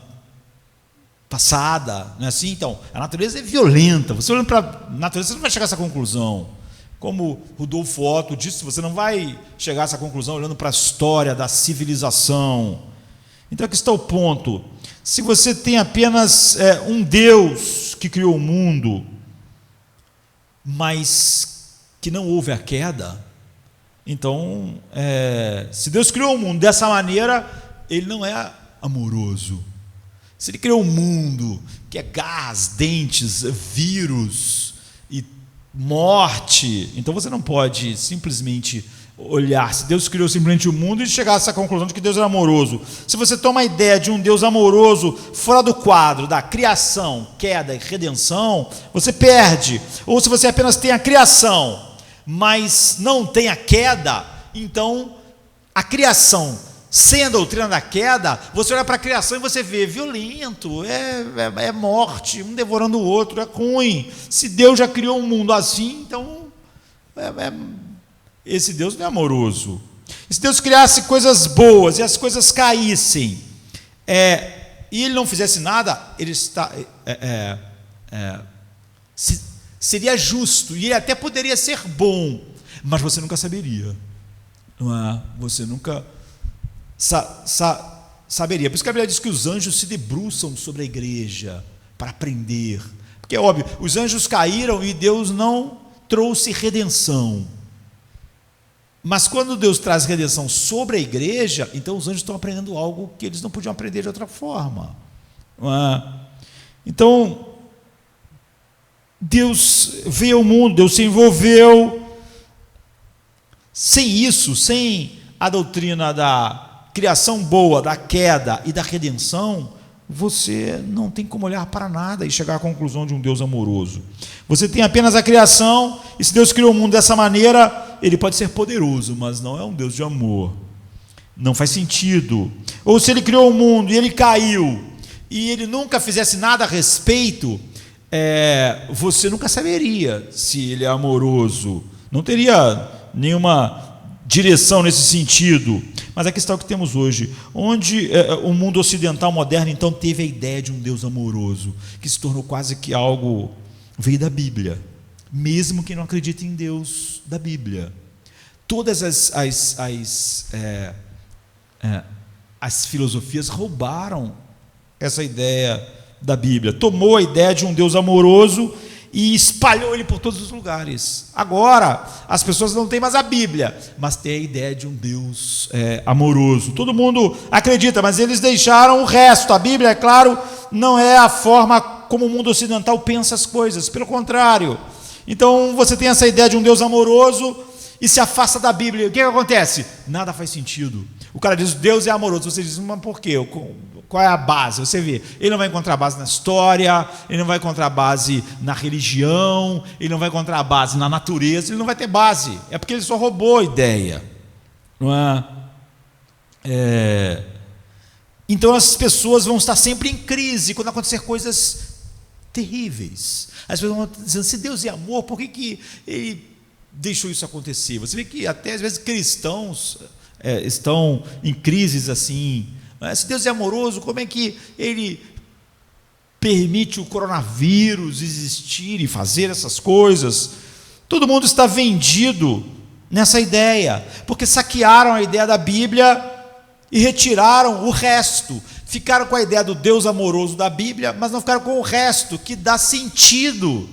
passada, não é assim? Então, a natureza é violenta. Você olhando para a natureza, você não vai chegar a essa conclusão. Como Rudolfo Otto disse, você não vai chegar a essa conclusão olhando para a história da civilização. Então aqui está o ponto. Se você tem apenas um Deus que criou o mundo, mas que não houve a queda, então, se Deus criou o mundo dessa maneira, Ele não é amoroso. Se Ele criou um mundo que é gás, dentes, vírus e morte, então você não pode simplesmente olhar, se Deus criou simplesmente o mundo e chegar a essa conclusão de que Deus é amoroso. Se você toma a ideia de um Deus amoroso fora do quadro da criação, queda e redenção, você perde. Ou se você apenas tem a criação, mas não tem a queda, então a criação sem a doutrina da queda, você olha para a criação e você vê violento, é morte, um devorando o outro, é ruim. Se Deus já criou um mundo assim, então esse Deus não é amoroso. E se Deus criasse coisas boas e as coisas caíssem, e Ele não fizesse nada, Ele seria justo, e Ele até poderia ser bom, mas você nunca saberia, não é? Você nunca saberia. Por isso que a Bíblia diz que os anjos se debruçam sobre a igreja para aprender, porque é óbvio, os anjos caíram e Deus não trouxe redenção. Mas quando Deus traz redenção sobre a igreja, então os anjos estão aprendendo algo que eles não podiam aprender de outra forma. Então, Deus veio ao mundo, Deus se envolveu. Sem isso, sem a doutrina da criação boa, da queda e da redenção, você não tem como olhar para nada e chegar à conclusão de um Deus amoroso. Você tem apenas a criação, e se Deus criou o mundo dessa maneira, Ele pode ser poderoso, mas não é um Deus de amor. Não faz sentido. Ou se Ele criou o mundo e ele caiu, e ele nunca fizesse nada a respeito, você nunca saberia se ele é amoroso, não teria nenhuma direção nesse sentido. Mas a questão que temos hoje, onde o mundo ocidental moderno então teve a ideia de um Deus amoroso, que se tornou quase que algo, veio da Bíblia, mesmo que não acredite em Deus da Bíblia. Todas as filosofias roubaram essa ideia da Bíblia, tomou a ideia de um Deus amoroso e espalhou ele por todos os lugares. Agora, as pessoas não têm mais a Bíblia, mas têm a ideia de um Deus amoroso. Todo mundo acredita, mas eles deixaram o resto. A Bíblia, é claro, não é a forma como o mundo ocidental pensa as coisas, pelo contrário. Então, você tem essa ideia de um Deus amoroso e se afasta da Bíblia. O que acontece? Nada faz sentido. O cara diz, Deus é amoroso. Você diz, mas por quê? Qual é a base? Você vê, ele não vai encontrar base na história, ele não vai encontrar base na religião, ele não vai encontrar base na natureza, ele não vai ter base. É porque ele só roubou a ideia. Não é? Então as pessoas vão estar sempre em crise quando acontecer coisas terríveis. As pessoas vão dizendo, se Deus é amor, por que ele deixou isso acontecer? Você vê que até às vezes cristãos estão em crises assim. Se Deus é amoroso, como é que ele permite o coronavírus existir e fazer essas coisas? Todo mundo está vendido nessa ideia, porque saquearam a ideia da Bíblia e retiraram o resto. Ficaram com a ideia do Deus amoroso da Bíblia, mas não ficaram com o resto, que dá sentido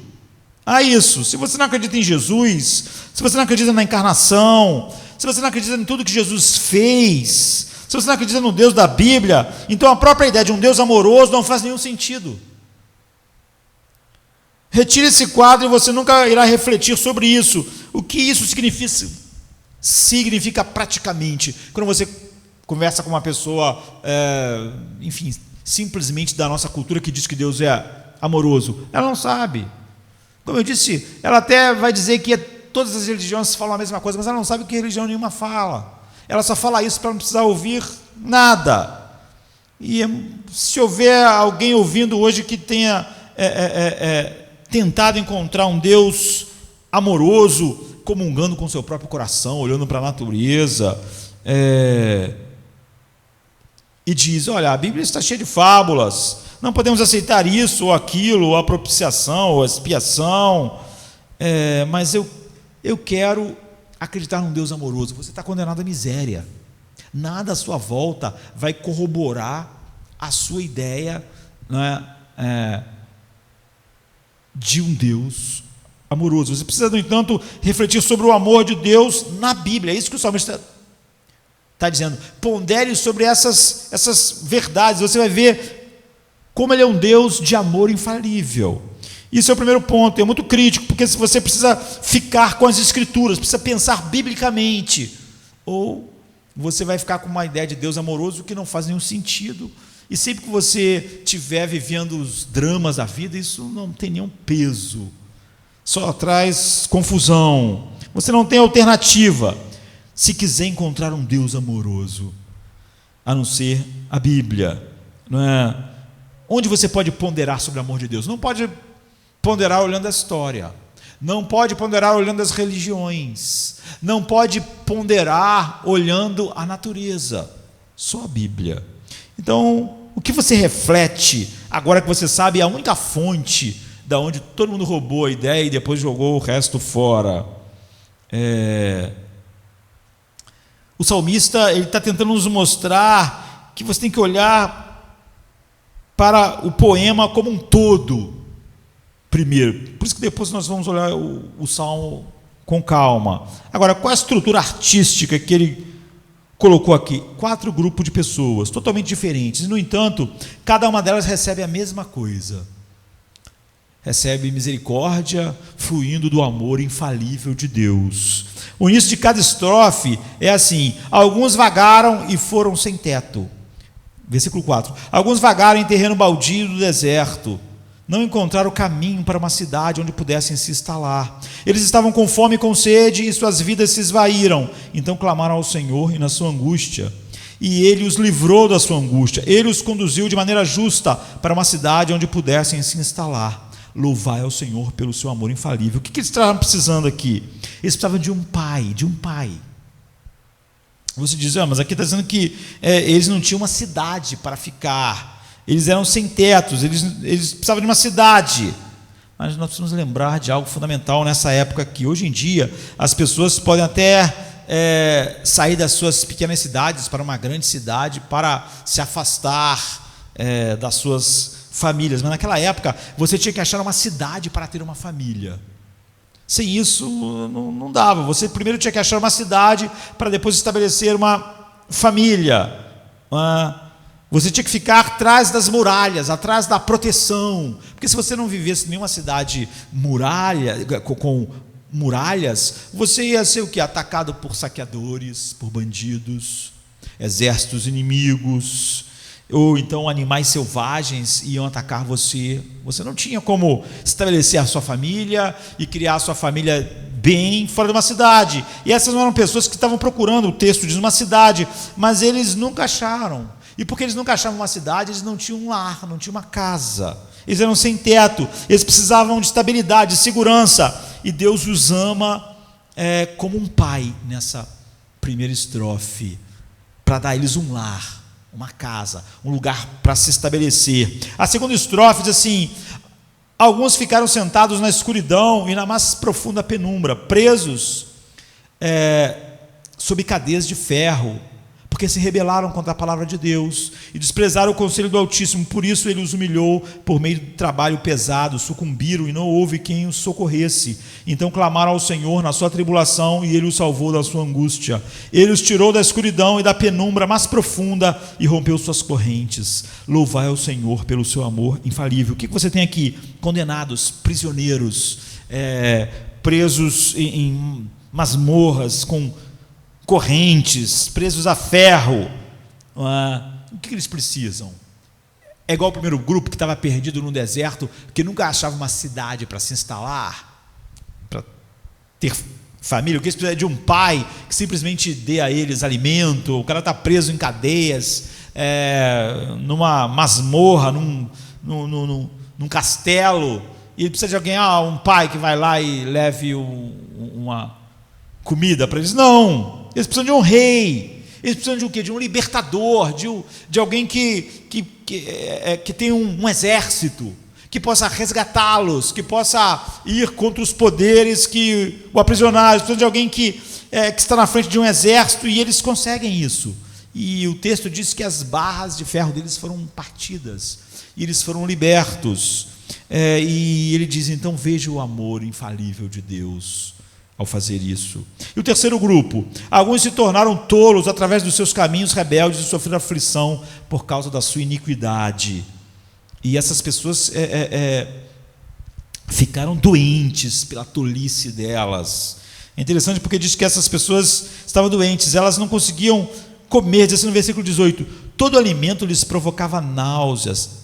a isso. Se você não acredita em Jesus, se você não acredita na encarnação, se você não acredita em tudo que Jesus fez, se você não acredita no Deus da Bíblia, então a própria ideia de um Deus amoroso não faz nenhum sentido. Retire esse quadro e você nunca irá refletir sobre isso. O que isso significa praticamente. Quando você conversa com uma pessoa, enfim, simplesmente da nossa cultura, que diz que Deus é amoroso, ela não sabe. Como eu disse, ela até vai dizer que todas as religiões falam a mesma coisa, mas ela não sabe o que religião nenhuma fala. Ela só fala isso para não precisar ouvir nada. E se houver alguém ouvindo hoje que tenha tentado encontrar um Deus amoroso, comungando com o seu próprio coração, olhando para a natureza, e diz, olha, a Bíblia está cheia de fábulas, não podemos aceitar isso ou aquilo, ou a propiciação, ou a expiação, mas eu quero acreditar num Deus amoroso. Você está condenado à miséria. Nada à sua volta vai corroborar a sua ideia, de um Deus amoroso. Você precisa, no entanto, refletir sobre o amor de Deus na Bíblia. É isso que o salmista está dizendo. Pondere sobre essas verdades. Você vai ver como ele é um Deus de amor infalível. Isso é o primeiro ponto, é muito crítico, porque você precisa ficar com as Escrituras, precisa pensar biblicamente, ou você vai ficar com uma ideia de Deus amoroso que não faz nenhum sentido, e sempre que você estiver vivendo os dramas da vida, isso não tem nenhum peso, só traz confusão, você não tem alternativa, se quiser encontrar um Deus amoroso, a não ser a Bíblia, não é? Onde você pode ponderar sobre o amor de Deus? Não pode ponderar olhando a história, não pode ponderar olhando as religiões, não pode ponderar olhando a natureza, só a Bíblia. Então, o que você reflete, agora que você sabe a única fonte da onde todo mundo roubou a ideia e depois jogou o resto fora? O salmista ele está tentando nos mostrar que você tem que olhar para o poema como um todo, primeiro, por isso que depois nós vamos olhar o Salmo com calma. Agora, qual a estrutura artística que ele colocou aqui? 4 grupos de pessoas, totalmente diferentes, e no entanto, cada uma delas recebe a mesma coisa. Recebe misericórdia, fluindo do amor infalível de Deus. O início de cada estrofe é assim: alguns vagaram e foram sem teto. Versículo 4. Alguns vagaram em terreno baldio do deserto, não encontraram caminho para uma cidade onde pudessem se instalar. Eles estavam com fome e com sede, e suas vidas se esvaíram. Então clamaram ao Senhor, e na sua angústia e ele os livrou da sua angústia. Ele os conduziu de maneira justa para uma cidade onde pudessem se instalar. Louvai ao Senhor pelo seu amor infalível. O que eles estavam precisando aqui? Eles precisavam de um pai, Você diz, mas aqui está dizendo que eles não tinham uma cidade para ficar, eles eram sem tetos, eles precisavam de uma cidade. Mas nós precisamos lembrar de algo fundamental nessa época aqui. Hoje em dia, as pessoas podem até sair das suas pequenas cidades para uma grande cidade para se afastar das suas famílias, mas naquela época você tinha que achar uma cidade para ter uma família. Sem isso não dava. Você primeiro tinha que achar uma cidade para depois estabelecer uma família. Você tinha que ficar atrás das muralhas, atrás da proteção, porque se você não vivesse em nenhuma cidade com muralhas, você ia ser o quê? Atacado por saqueadores, por bandidos, exércitos inimigos, ou então animais selvagens iam atacar você. Você não tinha como estabelecer a sua família e criar a sua família bem fora de uma cidade. E essas não eram pessoas que estavam procurando, o texto diz, uma cidade, mas eles nunca acharam. E porque eles nunca achavam uma cidade, eles não tinham um lar, não tinham uma casa. Eles eram sem teto, eles precisavam de estabilidade, de segurança. E Deus os ama como um pai nessa primeira estrofe, para dar a eles um lar, uma casa, um lugar para se estabelecer. A segunda estrofe diz assim: alguns ficaram sentados na escuridão e na mais profunda penumbra, presos sob cadeias de ferro, porque se rebelaram contra a palavra de Deus e desprezaram o conselho do Altíssimo. Por isso ele os humilhou por meio de trabalho pesado, sucumbiram e não houve quem os socorresse. Então clamaram ao Senhor na sua tribulação e ele os salvou da sua angústia. Ele os tirou da escuridão e da penumbra mais profunda e rompeu suas correntes. Louvai ao Senhor pelo seu amor infalível. O que você tem aqui? Condenados, prisioneiros, presos em masmorras, com correntes, presos a ferro. O que eles precisam? É igual o primeiro grupo que estava perdido no deserto, que nunca achava uma cidade para se instalar, para ter família. O que eles precisam é de um pai que simplesmente dê a eles alimento. O cara está preso em cadeias, numa masmorra, num castelo, e ele precisa de alguém, um pai que vai lá e leve uma comida para eles. Não, eles precisam de um rei, eles precisam de um quê? De um libertador, de alguém que tem um exército, que possa resgatá-los, que possa ir contra os poderes que o aprisionaram. Eles precisam de alguém que está na frente de um exército, e eles conseguem isso. E o texto diz que as barras de ferro deles foram partidas, e eles foram libertos. E ele diz, então veja o amor infalível de Deus ao fazer isso. E o terceiro grupo: alguns se tornaram tolos através dos seus caminhos rebeldes e sofreram aflição por causa da sua iniquidade. E essas pessoas ficaram doentes pela tolice delas. É interessante porque diz que essas pessoas estavam doentes, elas não conseguiam comer. Diz assim no versículo 18: todo alimento lhes provocava náuseas,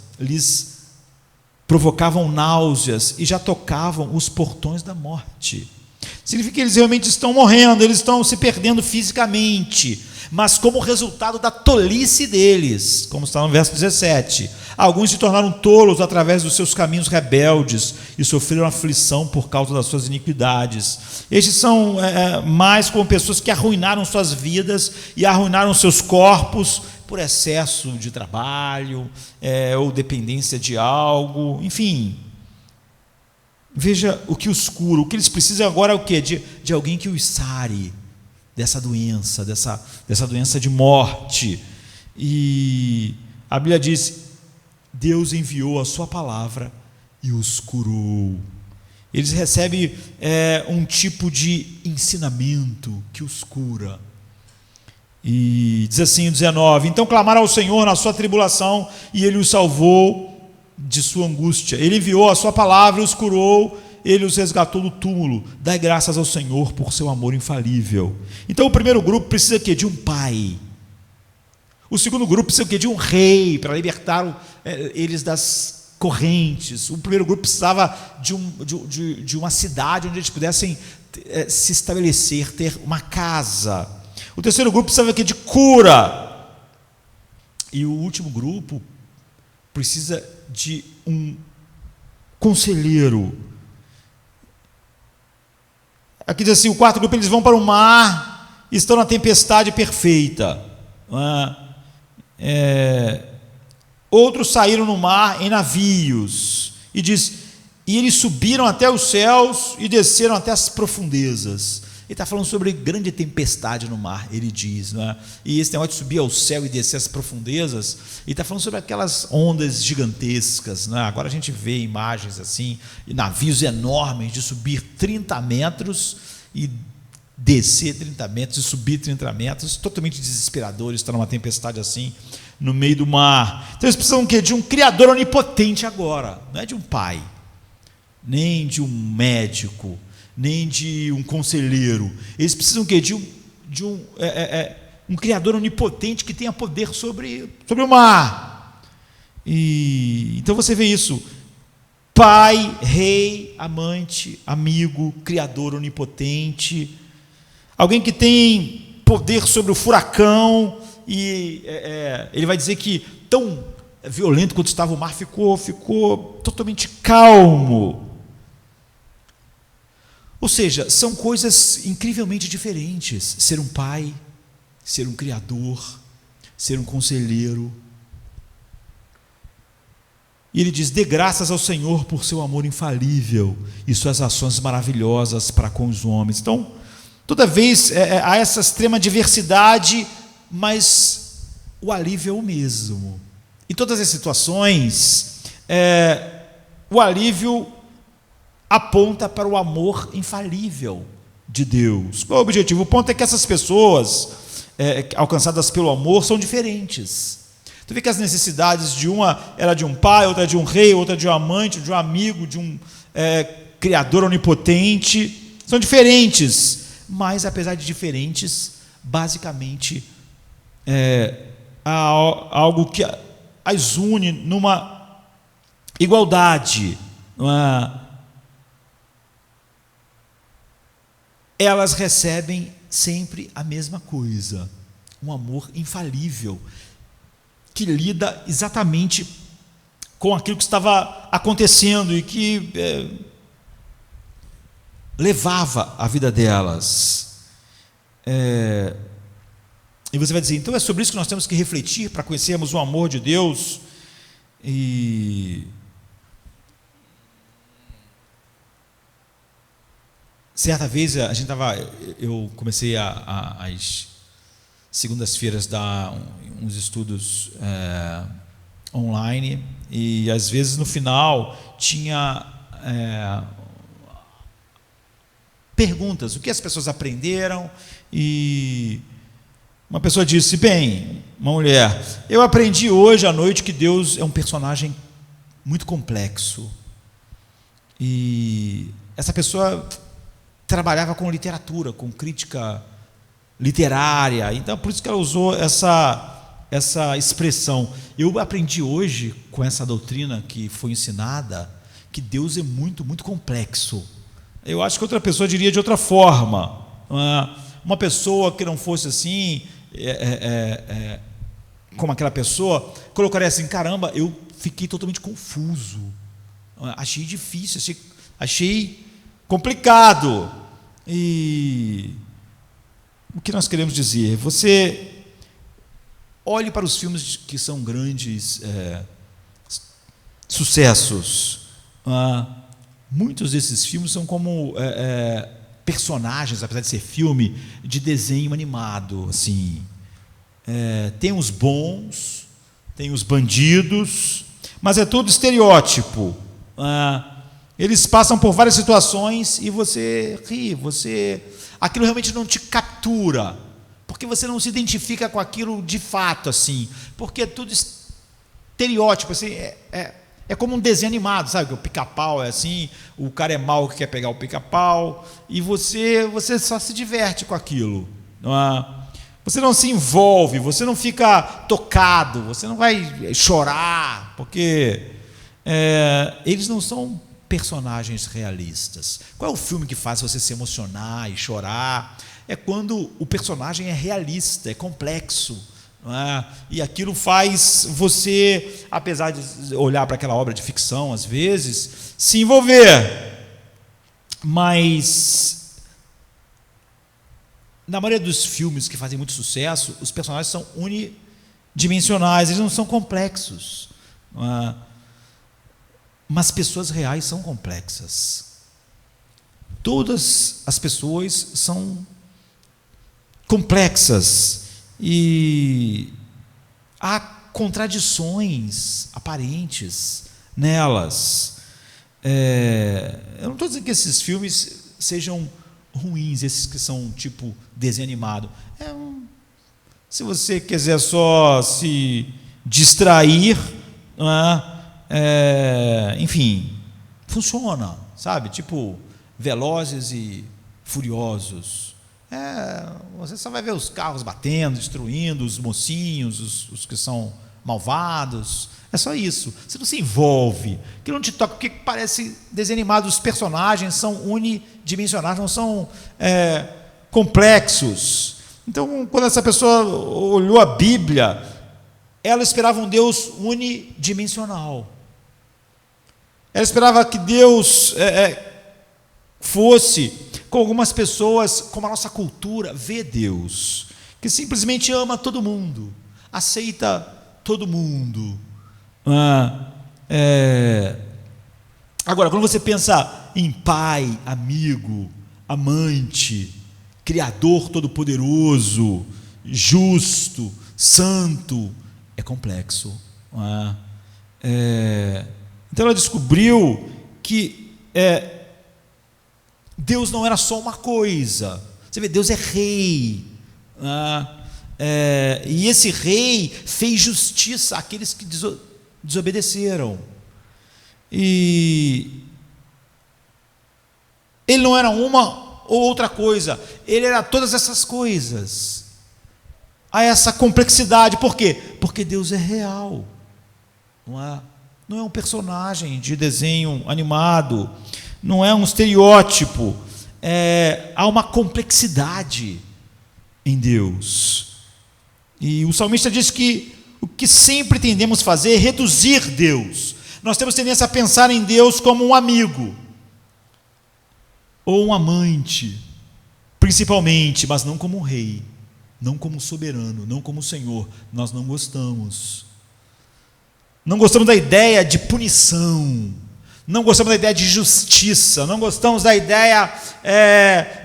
e já tocavam os portões da morte. Significa que eles realmente estão morrendo, eles estão se perdendo fisicamente, mas como resultado da tolice deles, como está no verso 17. Alguns se tornaram tolos através dos seus caminhos rebeldes e sofreram aflição por causa das suas iniquidades. Estes são mais como pessoas que arruinaram suas vidas e arruinaram seus corpos por excesso de trabalho, ou dependência de algo, enfim. Veja o que os cura. O que eles precisam agora é o quê? De alguém que os sare dessa doença, dessa doença de morte. E a Bíblia diz: Deus enviou a sua palavra e os curou. Eles recebem um tipo de ensinamento que os cura. E diz assim, 19: então clamaram ao Senhor na sua tribulação e ele os salvou de sua angústia. Ele enviou a sua palavra e os curou, ele os resgatou do túmulo. Dai graças ao Senhor por seu amor infalível. Então o primeiro grupo precisa de um pai. O segundo grupo precisa de um rei para libertar eles das correntes. O primeiro grupo precisava de uma cidade onde eles pudessem se estabelecer, ter uma casa. O terceiro grupo precisava de cura. E o último grupo precisa de um conselheiro. Aqui diz assim: o quarto grupo, eles vão para o mar, estão na tempestade perfeita. Outros saíram no mar em navios, e diz: e eles subiram até os céus e desceram até as profundezas. Ele está falando sobre grande tempestade no mar, ele diz, e esse negócio de subir ao céu e descer as profundezas, ele está falando sobre aquelas ondas gigantescas, Agora a gente vê imagens assim, navios enormes de subir 30 metros e descer 30 metros e subir 30 metros, totalmente desesperadores, estar numa tempestade assim, no meio do mar. Então eles precisam de um Criador onipotente agora, não é de um pai, nem de um médico, nem de um conselheiro. Eles precisam de um Criador onipotente que tenha poder sobre o mar. E então você vê isso: pai, rei, amante, amigo, Criador onipotente, alguém que tem poder sobre o furacão. E ele vai dizer que tão violento quanto estava o mar, ficou totalmente calmo. Ou seja, são coisas incrivelmente diferentes: ser um pai, ser um criador, ser um conselheiro. E ele diz: dê graças ao Senhor por seu amor infalível e suas ações maravilhosas para com os homens. Então, toda vez há essa extrema diversidade, mas o alívio é o mesmo. Em todas as situações, o alívio aponta para o amor infalível de Deus. Qual é o objetivo? O ponto é que essas pessoas alcançadas pelo amor são diferentes. Tu vê que as necessidades de uma era de um pai, outra de um rei, outra de um amante, de um amigo, de um Criador onipotente, são diferentes, mas apesar de diferentes, basicamente há algo que as une numa igualdade, elas recebem sempre a mesma coisa: um amor infalível, que lida exatamente com aquilo que estava acontecendo e que levava a vida delas. E você vai dizer: então é sobre isso que nós temos que refletir para conhecermos o amor de Deus. E certa vez eu comecei às segundas-feiras dar uns estudos online, e às vezes no final tinha perguntas: o que as pessoas aprenderam? E uma pessoa disse: bem, uma mulher, eu aprendi hoje à noite que Deus é um personagem muito complexo. E essa pessoa trabalhava com literatura, com crítica literária, então por isso que ela usou essa expressão. Eu aprendi hoje, com essa doutrina que foi ensinada, que Deus é muito, muito complexo. Eu acho que outra pessoa diria de outra forma. Uma pessoa que não fosse assim, como aquela pessoa, colocaria assim: caramba, eu fiquei totalmente confuso, achei difícil, achei complicado. E o que nós queremos dizer? Você olhe para os filmes que são grandes sucessos. Muitos desses filmes são como personagens, apesar de ser filme, de desenho animado. Assim, tem os bons, tem os bandidos, mas é tudo estereótipo. Eles passam por várias situações e você ri, aquilo realmente não te captura, porque você não se identifica com aquilo de fato, assim, porque é tudo estereótipo, assim, é como um desenho animado, sabe? O pica-pau é assim, o cara é mau que quer pegar o pica-pau, e você só se diverte com aquilo, não é? Você não se envolve, você não fica tocado, você não vai chorar, porque eles não são personagens realistas. Qual é o filme que faz você se emocionar e chorar? É quando o personagem é realista, é complexo. não é? E aquilo faz você, apesar de olhar para aquela obra de ficção, às vezes, se envolver. Mas, na maioria dos filmes que fazem muito sucesso, os personagens são unidimensionais, eles não são complexos. Não é? Mas pessoas reais são complexas. Todas as pessoas são complexas e há contradições aparentes nelas. Eu não estou dizendo que esses filmes sejam ruins, esses que são tipo desenho animado. Se você quiser só se distrair, não é? Enfim, funciona, sabe? Tipo Velozes e Furiosos. Você só vai ver os carros batendo, destruindo, os mocinhos, os que são malvados. É só isso. Você não se envolve. Aquilo não te toca, porque parece desenho animado. Os personagens são unidimensionais, não são complexos. Então, quando essa pessoa olhou a Bíblia, ela esperava um Deus unidimensional. Ela esperava que Deus fosse, como algumas pessoas, como a nossa cultura, vê Deus, que simplesmente ama todo mundo, aceita todo mundo. Agora, quando você pensa em pai, amigo, amante, Criador todo-poderoso, justo, santo, é complexo. Então ela descobriu que Deus não era só uma coisa. Você vê, Deus é rei, e esse rei fez justiça àqueles que desobedeceram. E ele não era uma ou outra coisa, ele era todas essas coisas. Há essa complexidade. Por quê? Porque Deus é real, não é um personagem de desenho animado, não é um estereótipo. Há uma complexidade em Deus. E o salmista diz que o que sempre tendemos a fazer é reduzir Deus. Nós temos tendência a pensar em Deus como um amigo ou um amante, principalmente, mas não como um rei, não como soberano, não como Senhor. Nós não gostamos. Não gostamos da ideia de punição, não gostamos da ideia de justiça, não gostamos da ideia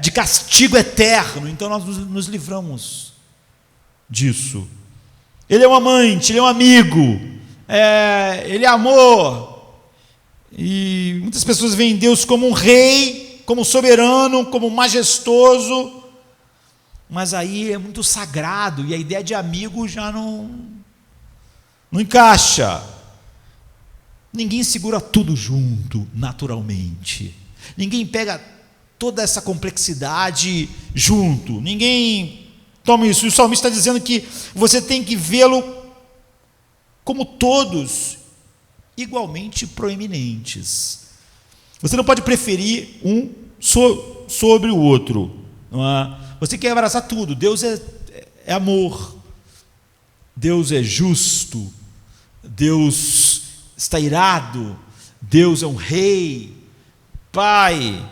de castigo eterno. Então nós nos livramos disso. Ele é um amante, ele é um amigo, ele é amor. E muitas pessoas veem Deus como um rei, como soberano, como majestoso, mas aí é muito sagrado, e a ideia de amigo já não encaixa. Ninguém segura tudo junto, naturalmente. Ninguém pega toda essa complexidade junto. Ninguém toma isso. E o salmista está dizendo que você tem que vê-lo como todos igualmente proeminentes. Você não pode preferir um sobre o outro. Não é? Você quer abraçar tudo. Deus é amor. Deus é justo. Deus está irado, Deus é um rei, pai.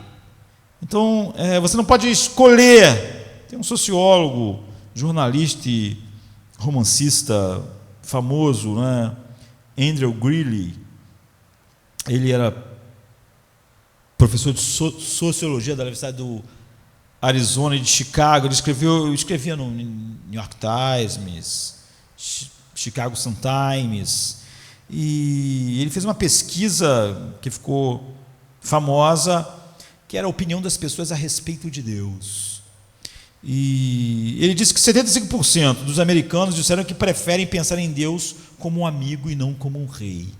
Então, você não pode escolher. Tem um sociólogo, jornalista e romancista famoso, Andrew Greeley. Ele era professor de sociologia da Universidade do Arizona e de Chicago. Ele escrevia no New York Times, Chicago Sun-Times. E ele fez uma pesquisa que ficou famosa, que era a opinião das pessoas a respeito de Deus. E ele disse que 75% dos americanos disseram que preferem pensar em Deus como um amigo e não como um rei.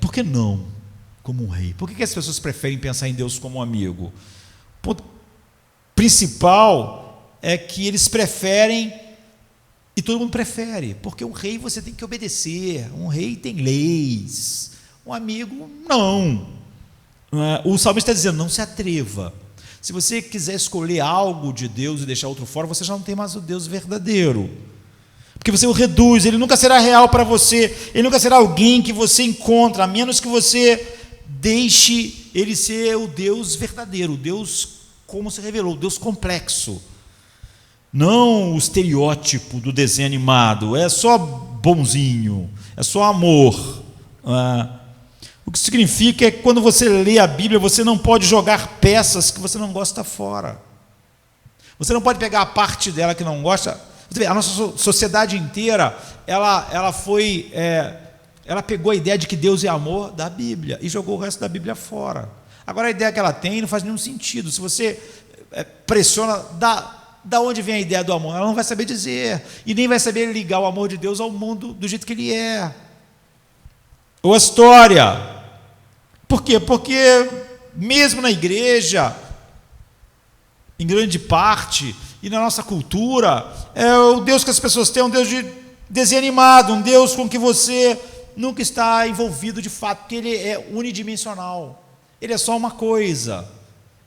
Por que não como um rei? Por que as pessoas preferem pensar em Deus como um amigo? O ponto principal é que eles preferem. E todo mundo prefere, porque um rei você tem que obedecer, um rei tem leis, um amigo não. O salmista está dizendo, não se atreva. Se você quiser escolher algo de Deus e deixar outro fora, você já não tem mais o Deus verdadeiro. Porque você o reduz, ele nunca será real para você, ele nunca será alguém que você encontra, a menos que você deixe ele ser o Deus verdadeiro, o Deus como se revelou, o Deus complexo. Não o estereótipo do desenho animado, é só bonzinho, é só amor. O que significa é que quando você lê a Bíblia, você não pode jogar peças que você não gosta fora. Você não pode pegar a parte dela que não gosta. A nossa sociedade inteira, ela pegou a ideia de que Deus é amor da Bíblia e jogou o resto da Bíblia fora. Agora a ideia que ela tem não faz nenhum sentido. Se você pressiona, da onde vem a ideia do amor? Ela não vai saber dizer, e nem vai saber ligar o amor de Deus ao mundo do jeito que ele é. Ou a história. Por quê? Porque mesmo na igreja, em grande parte, e na nossa cultura, o Deus que as pessoas têm é um Deus de desenho animado, um Deus com que você nunca está envolvido de fato, porque ele é unidimensional, ele é só uma coisa,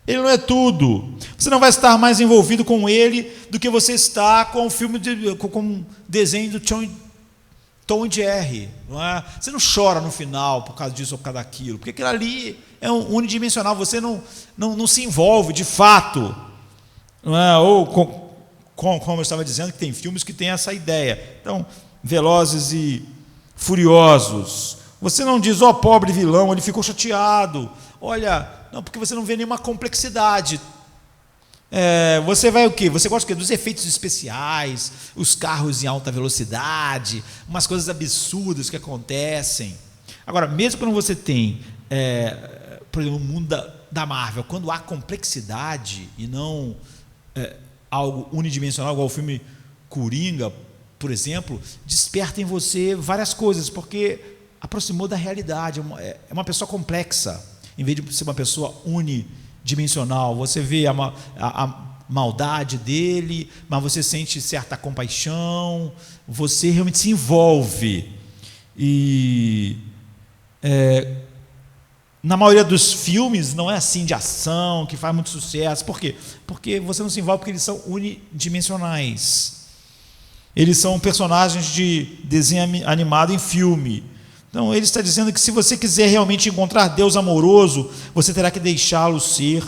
ele não é tudo. Você não vai estar mais envolvido com ele do que você está com o filme, com o desenho do Tom e Jerry, não é? Você não chora no final por causa disso ou por causa daquilo, porque aquilo ali é unidimensional, você não se envolve de fato. Não é? Ou como eu estava dizendo, que tem filmes que têm essa ideia. Então, Velozes e Furiosos, você não diz, pobre vilão, ele ficou chateado, olha, não, porque você não vê nenhuma complexidade. Você vai o quê? Você gosta o quê? Dos efeitos especiais, os carros em alta velocidade, umas coisas absurdas que acontecem. Agora, mesmo quando você tem, por exemplo, o mundo da Marvel, quando há complexidade e não algo unidimensional, igual o filme Coringa, por exemplo, desperta em você várias coisas, porque aproximou da realidade, é uma pessoa complexa, em vez de ser uma pessoa unidimensional. Você vê a maldade dele, mas você sente certa compaixão, você realmente se envolve. E na maioria dos filmes não é assim de ação, que faz muito sucesso. Por quê? Porque você não se envolve, porque eles são unidimensionais. Eles são personagens de desenho animado em filme. Então ele está dizendo que se você quiser realmente encontrar Deus amoroso, você terá que deixá-lo ser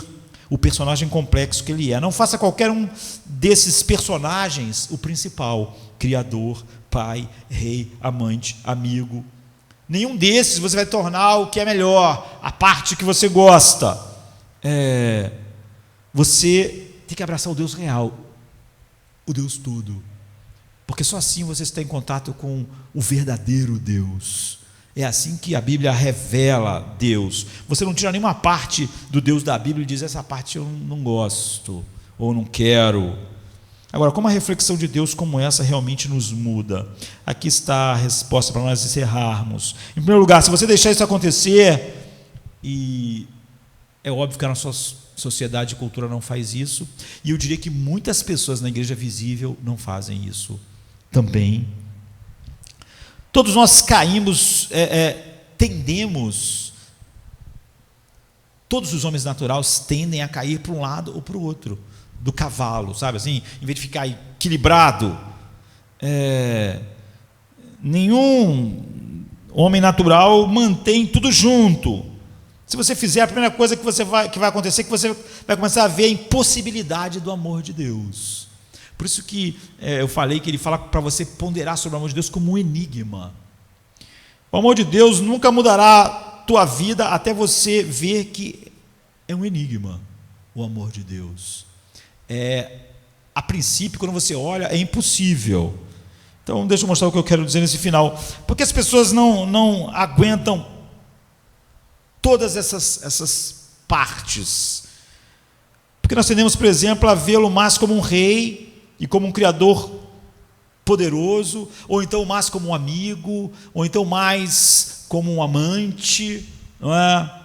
o personagem complexo que ele é. Não faça qualquer um desses personagens o principal: Criador, Pai, Rei, Amante, Amigo. Nenhum desses você vai tornar o que é melhor, a parte que você gosta. Você tem que abraçar o Deus real, o Deus todo, porque só assim você está em contato com o verdadeiro Deus. É assim que a Bíblia revela Deus. Você não tira nenhuma parte do Deus da Bíblia e diz, essa parte eu não gosto, ou não quero. Agora, como a reflexão de Deus como essa realmente nos muda? Aqui está a resposta para nós encerrarmos. Em primeiro lugar, se você deixar isso acontecer, e é óbvio que a nossa sociedade e cultura não faz isso, e eu diria que muitas pessoas na igreja visível não fazem isso também. Todos nós caímos, todos os homens naturais tendem a cair para um lado ou para o outro do cavalo, sabe assim? Em vez de ficar equilibrado, nenhum homem natural mantém tudo junto. Se você fizer, a primeira coisa que vai acontecer é que você vai começar a ver a impossibilidade do amor de Deus. Por isso que eu falei que ele fala para você ponderar sobre o amor de Deus como um enigma. O amor de Deus nunca mudará a tua vida até você ver que é um enigma, o amor de Deus. A princípio, quando você olha, é impossível. Então, deixa eu mostrar o que eu quero dizer nesse final. Porque as pessoas não aguentam todas essas partes. Porque nós tendemos, por exemplo, a vê-lo mais como um rei e como um criador poderoso, ou então mais como um amigo, ou então mais como um amante, não é?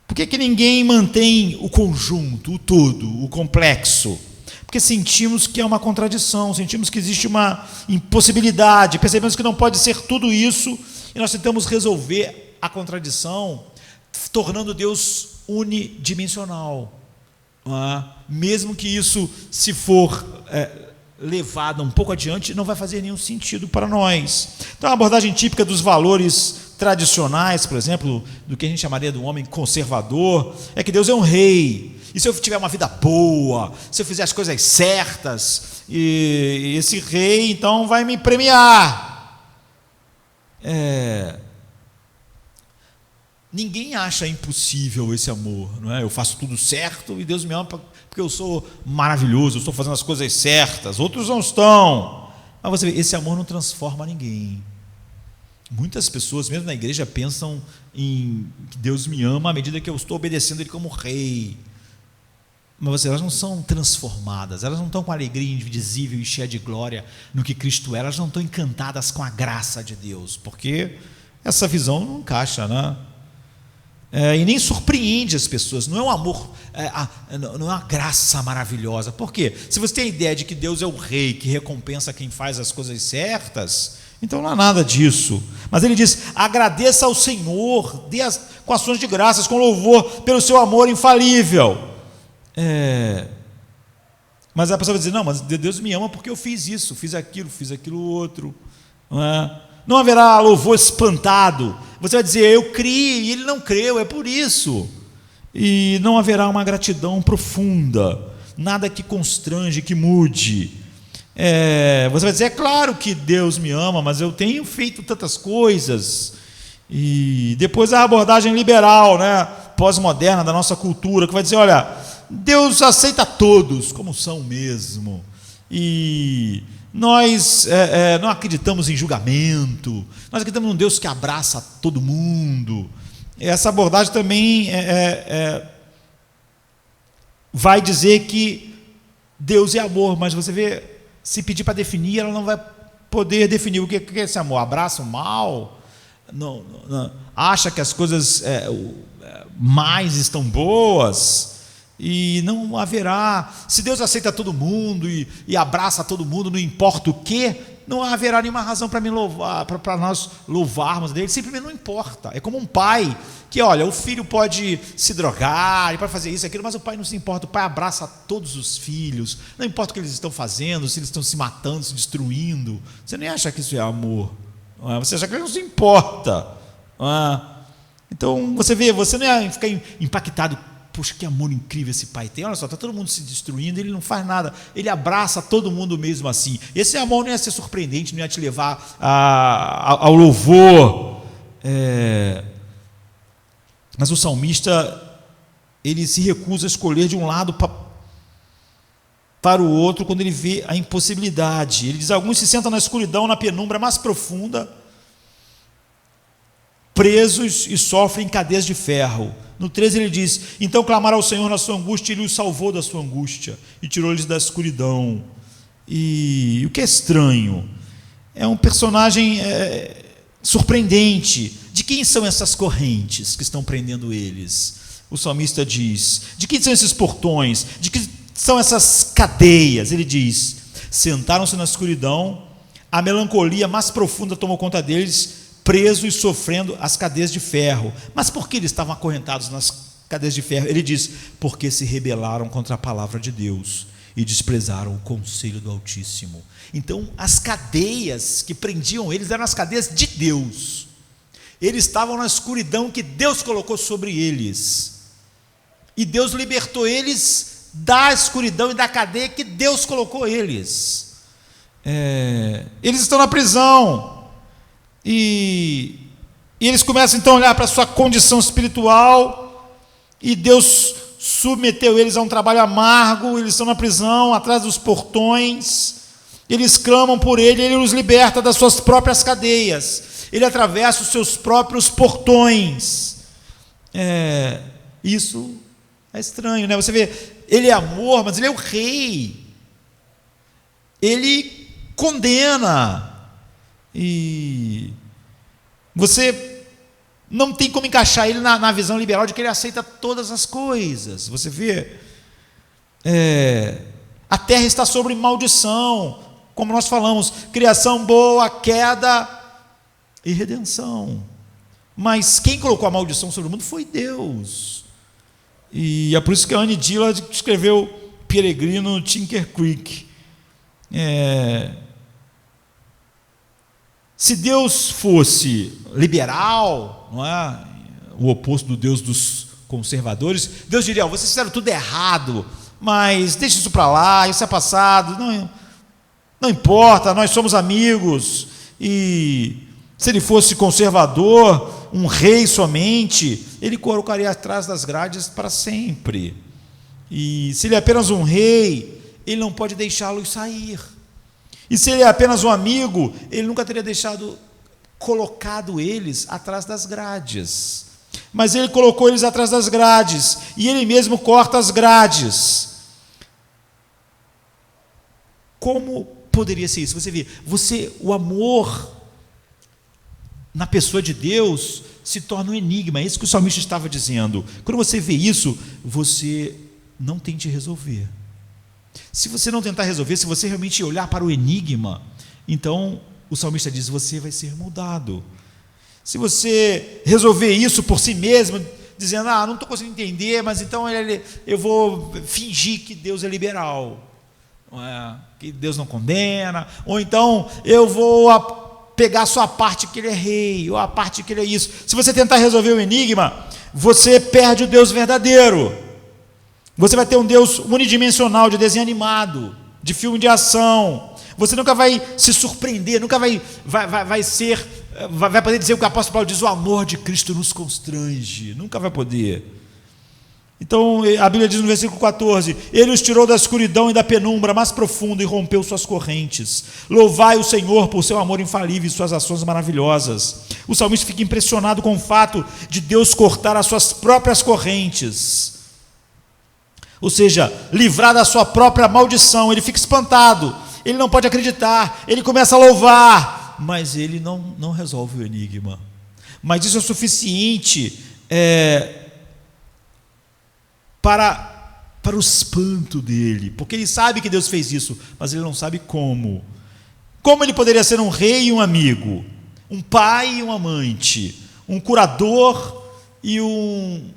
Por que ninguém mantém o conjunto, o todo, o complexo? Porque sentimos que é uma contradição, sentimos que existe uma impossibilidade, percebemos que não pode ser tudo isso, e nós tentamos resolver a contradição, tornando Deus unidimensional. mesmo que isso, se for levado um pouco adiante, não vai fazer nenhum sentido para nós. Então, a abordagem típica dos valores tradicionais, por exemplo, do que a gente chamaria do homem conservador, é que Deus é um rei, e se eu tiver uma vida boa, se eu fizer as coisas certas, e esse rei então vai me premiar. Ninguém acha impossível esse amor, não é? Eu faço tudo certo e Deus me ama porque eu sou maravilhoso, eu estou fazendo as coisas certas, outros não estão. Mas você vê, esse amor não transforma ninguém. Muitas pessoas, mesmo na igreja, pensam em que Deus me ama à medida que eu estou obedecendo Ele como rei. Mas elas não são transformadas, elas não estão com alegria indizível e cheia de glória no que Cristo é, elas não estão encantadas com a graça de Deus, porque essa visão não encaixa, né? E nem surpreende as pessoas, não é um amor, não é uma graça maravilhosa. Por quê? Se você tem a ideia de que Deus é o rei que recompensa quem faz as coisas certas, então não há nada disso. Mas ele diz: agradeça ao Senhor, com ações de graças, com louvor, pelo seu amor infalível. Mas a pessoa vai dizer: não, mas Deus me ama porque eu fiz isso, fiz aquilo outro. Não haverá louvor espantado. Você vai dizer: eu criei e ele não creu, é por isso. E não haverá uma gratidão profunda, nada que constrange, que mude. Você vai dizer: é claro que Deus me ama, mas eu tenho feito tantas coisas. E depois a abordagem liberal, né, pós-moderna da nossa cultura, que vai dizer: olha, Deus aceita todos como são mesmo, e nós não acreditamos em julgamento, nós acreditamos num Deus que abraça todo mundo. Essa abordagem também vai dizer que Deus é amor, mas você vê, se pedir para definir, ela não vai poder definir o que é esse amor. Abraça o mal, não, acha que as coisas mais estão boas, e não haverá, se Deus aceita todo mundo e abraça todo mundo, não importa o que, não haverá nenhuma razão para me louvar, para nós louvarmos dele, simplesmente não importa. É como um pai que, olha, o filho pode se drogar, ele pode fazer isso, aquilo, mas o pai não se importa. O pai abraça todos os filhos, não importa o que eles estão fazendo, se eles estão se matando, se destruindo. Você nem acha que isso é amor, você acha que ele não se importa. Então você vê, você não ia ficar impactado: poxa, que amor incrível esse pai tem, olha só, está todo mundo se destruindo, ele não faz nada, ele abraça todo mundo mesmo assim. Esse amor não ia ser surpreendente, não ia te levar ao louvor. Mas o salmista, ele se recusa a escolher de um lado para o outro quando ele vê a impossibilidade. Ele diz: alguns se sentam na escuridão, na penumbra mais profunda, presos e sofrem cadeias de ferro. No 13 ele diz: então clamaram ao Senhor na sua angústia, e Ele os salvou da sua angústia e tirou-lhes da escuridão. E o que é estranho, é um personagem surpreendente. De quem são essas correntes que estão prendendo eles? O salmista diz: de quem são esses portões? De que são essas cadeias? Ele diz: sentaram-se na escuridão, a melancolia mais profunda tomou conta deles, presos e sofrendo as cadeias de ferro. Mas por que eles estavam acorrentados nas cadeias de ferro? Ele diz: porque se rebelaram contra a palavra de Deus e desprezaram o conselho do Altíssimo. Então, as cadeias que prendiam eles eram as cadeias de Deus. Eles estavam na escuridão que Deus colocou sobre eles, e Deus libertou eles da escuridão e da cadeia que Deus colocou eles. Eles estão na prisão, e eles começam então a olhar para a sua condição espiritual, e Deus submeteu eles a um trabalho amargo. Eles estão na prisão, atrás dos portões, eles clamam por Ele, Ele os liberta das suas próprias cadeias, Ele atravessa os seus próprios portões. Isso é estranho, né? Você vê, Ele é amor, mas Ele é o rei, Ele condena, e você não tem como encaixar Ele na visão liberal de que Ele aceita todas as coisas. Você vê, a terra está sobre maldição, como nós falamos, criação boa, queda e redenção. Mas quem colocou a maldição sobre o mundo foi Deus. E é por isso que a Annie Dillard escreveu Peregrino Tinker Creek. Se Deus fosse liberal, não é? O oposto do Deus dos conservadores, Deus diria: vocês fizeram tudo errado, mas deixa isso para lá, isso é passado, não importa, nós somos amigos. E se ele fosse conservador, um rei somente, ele colocaria atrás das grades para sempre. E se ele é apenas um rei, ele não pode deixá-los sair. E se ele é apenas um amigo, ele nunca teria colocado eles atrás das grades. Mas ele colocou eles atrás das grades, e ele mesmo corta as grades. Como poderia ser isso? Você vê, o amor na pessoa de Deus se torna um enigma. É isso que o salmista estava dizendo. Quando você vê isso, você não tente resolver. Se você não tentar resolver, se você realmente olhar para o enigma, então o salmista diz: você vai ser mudado. Se você resolver isso por si mesmo, dizendo: não estou conseguindo entender, mas então eu vou fingir que Deus é liberal, que Deus não condena, ou então eu vou pegar só a parte que ele é rei, ou a parte que ele é isso. Se você tentar resolver o enigma, você perde o Deus verdadeiro. Você vai ter um Deus unidimensional, de desenho animado, de filme de ação. Você nunca vai se surpreender, nunca vai poder dizer o que o apóstolo Paulo diz: o amor de Cristo nos constrange. Nunca vai poder. Então a Bíblia diz no versículo 14: ele os tirou da escuridão e da penumbra mais profunda e rompeu suas correntes. Louvai o Senhor por seu amor infalível e suas ações maravilhosas. O salmista fica impressionado com o fato de Deus cortar as suas próprias correntes, ou seja, livrar da sua própria maldição. Ele fica espantado, ele não pode acreditar, ele começa a louvar, mas ele não resolve o enigma. Mas isso é suficiente para o espanto dele, porque ele sabe que Deus fez isso, mas ele não sabe como. Como ele poderia ser um rei e um amigo, um pai e um amante, um curador e um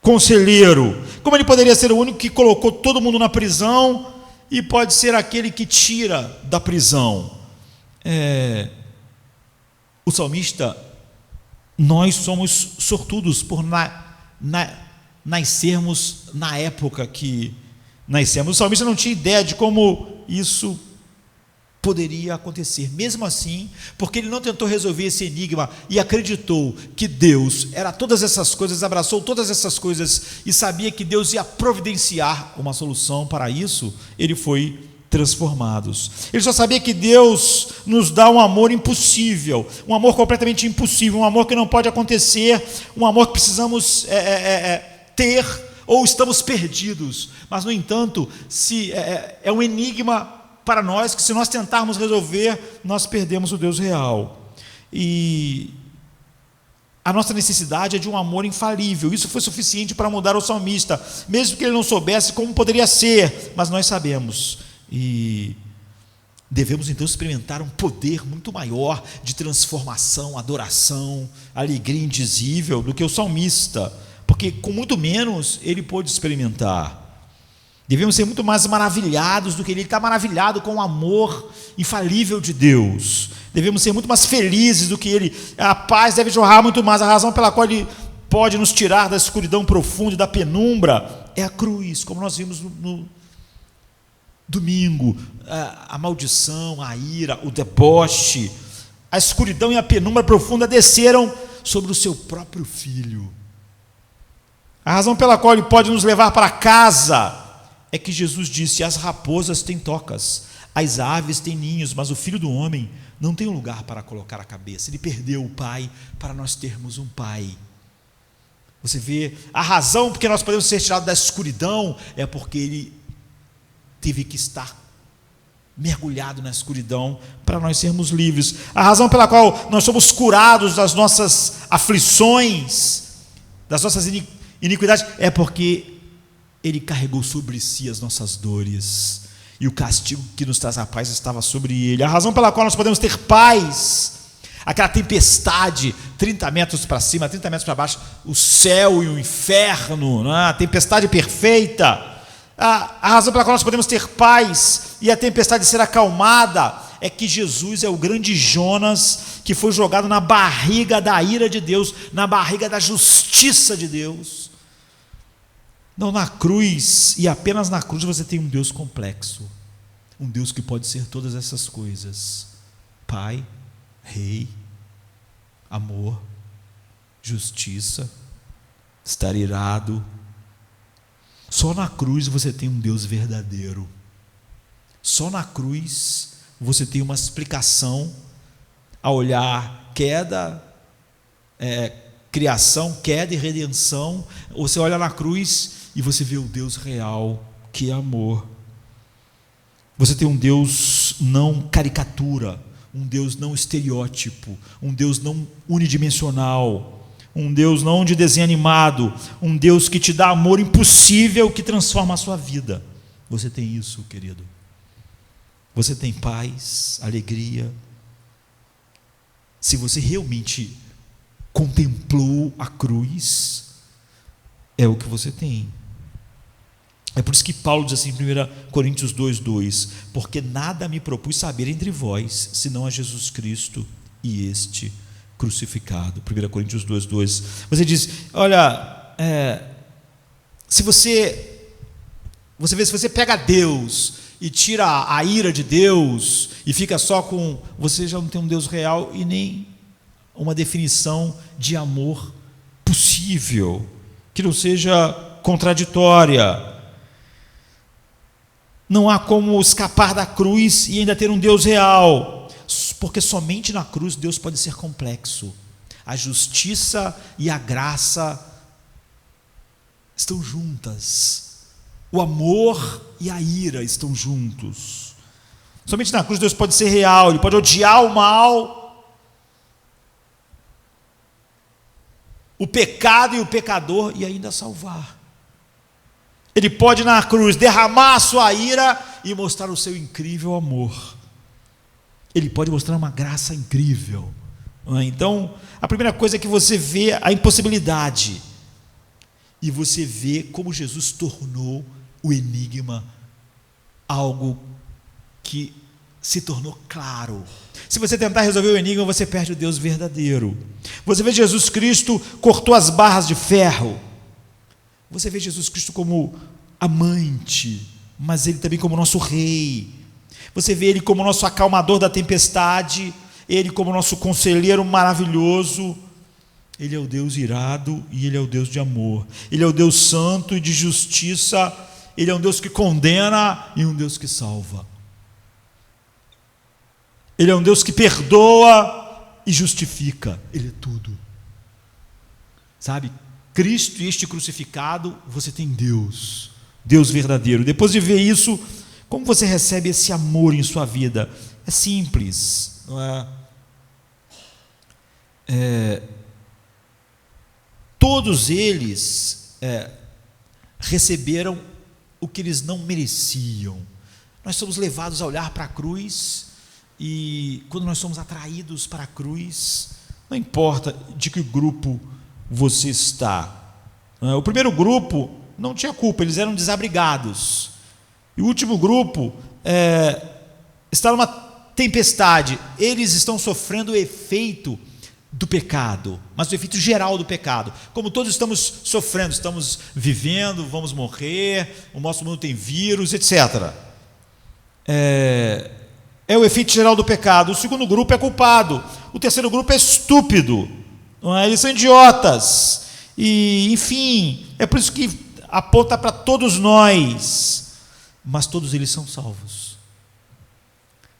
conselheiro? Como ele poderia ser o único que colocou todo mundo na prisão e pode ser aquele que tira da prisão? O salmista, nós somos sortudos por nascermos na época que nascemos. O salmista não tinha ideia de como isso poderia acontecer. Mesmo assim, porque ele não tentou resolver esse enigma e acreditou que Deus era todas essas coisas, abraçou todas essas coisas e sabia que Deus ia providenciar uma solução para isso, ele foi transformado. Ele só sabia que Deus nos dá um amor impossível, um amor completamente impossível, um amor que não pode acontecer, um amor que precisamos ter, ou estamos perdidos. Mas, no entanto, é um enigma para nós, que se nós tentarmos resolver, nós perdemos o Deus real. E a nossa necessidade é de um amor infalível. Isso foi suficiente para mudar o salmista, mesmo que ele não soubesse como poderia ser, mas nós sabemos. E devemos então experimentar um poder muito maior de transformação, adoração, alegria indizível do que o salmista, porque com muito menos ele pôde experimentar. Devemos ser muito mais maravilhados do que ele está maravilhado com o amor infalível de Deus. Devemos ser muito mais felizes do que ele. A paz deve jorrar muito mais. A razão pela qual ele pode nos tirar da escuridão profunda e da penumbra é a cruz, como nós vimos no domingo. A maldição, a ira, o deboche, a escuridão e a penumbra profunda desceram sobre o seu próprio filho. A razão pela qual ele pode nos levar para casa é que Jesus disse: as raposas têm tocas, as aves têm ninhos, mas o Filho do Homem não tem um lugar para colocar a cabeça. Ele perdeu o Pai para nós termos um Pai. Você vê, a razão porque nós podemos ser tirados da escuridão é porque ele teve que estar mergulhado na escuridão para nós sermos livres. A razão pela qual nós somos curados das nossas aflições, das nossas iniquidades, é porque ele carregou sobre si as nossas dores, e o castigo que nos traz a paz estava sobre ele. A razão pela qual nós podemos ter paz, aquela tempestade, 30 metros para cima, 30 metros para baixo, o céu e o inferno, não é? A tempestade perfeita. A razão pela qual nós podemos ter paz e a tempestade ser acalmada é que Jesus é o grande Jonas que foi jogado na barriga da ira de Deus, na barriga da justiça de Deus. Não na cruz, e apenas na cruz você tem um Deus complexo, um Deus que pode ser todas essas coisas: Pai, Rei, amor, justiça, estar irado. Só na cruz você tem um Deus verdadeiro. Só na cruz você tem uma explicação a olhar queda, criação, queda e redenção. Você olha na cruz e você vê o Deus real, que é amor. Você tem um Deus não caricatura, um Deus não estereótipo, um Deus não unidimensional, um Deus não de desenho animado, um Deus que te dá amor impossível, que transforma a sua vida. Você tem isso, querido. Você tem paz, alegria. Se você realmente contemplou a cruz, é o que você tem. É por isso que Paulo diz assim em 1 Coríntios 2:2: porque nada me propus saber entre vós, senão a Jesus Cristo e este crucificado. 1 Coríntios 2:2. Você diz: olha, se você pega Deus e tira a ira de Deus e fica só com, você já não tem um Deus real e nem uma definição de amor possível, que não seja contraditória. Não há como escapar da cruz e ainda ter um Deus real, porque somente na cruz Deus pode ser complexo. A justiça e a graça estão juntas, o amor e a ira estão juntos. Somente na cruz Deus pode ser real, Ele pode odiar o mal, o pecado e o pecador, e ainda salvar. Ele pode na cruz derramar a sua ira e mostrar o seu incrível amor. Ele pode mostrar uma graça incrível. Então, a primeira coisa é que você vê a impossibilidade, e você vê como Jesus tornou o enigma algo que se tornou claro. Se você tentar resolver o enigma, você perde o Deus verdadeiro. Você vê Jesus Cristo cortou as barras de ferro. Você vê Jesus Cristo como amante, mas Ele também como nosso rei. Você vê Ele como nosso acalmador da tempestade, Ele como nosso conselheiro maravilhoso. Ele é o Deus irado e Ele é o Deus de amor. Ele é o Deus santo e de justiça. Ele é um Deus que condena e um Deus que salva. Ele é um Deus que perdoa e justifica. Ele é tudo. Sabe? Cristo e este crucificado, você tem Deus, Deus verdadeiro. Depois de ver isso, como você recebe esse amor em sua vida? É simples, não é? Todos eles receberam o que eles não mereciam. Nós somos levados a olhar para a cruz, e quando nós somos atraídos para a cruz, não importa de que grupo você está. O primeiro grupo não tinha culpa, eles eram desabrigados. E o último grupo está numa tempestade. Eles estão sofrendo o efeito do pecado, mas o efeito geral do pecado. Como todos estamos sofrendo, estamos vivendo, vamos morrer, o nosso mundo tem vírus, etc. É o efeito geral do pecado. O segundo grupo é culpado. O terceiro grupo é estúpido. Eles são idiotas, e enfim, é por isso que aponta para todos nós, mas todos eles são salvos.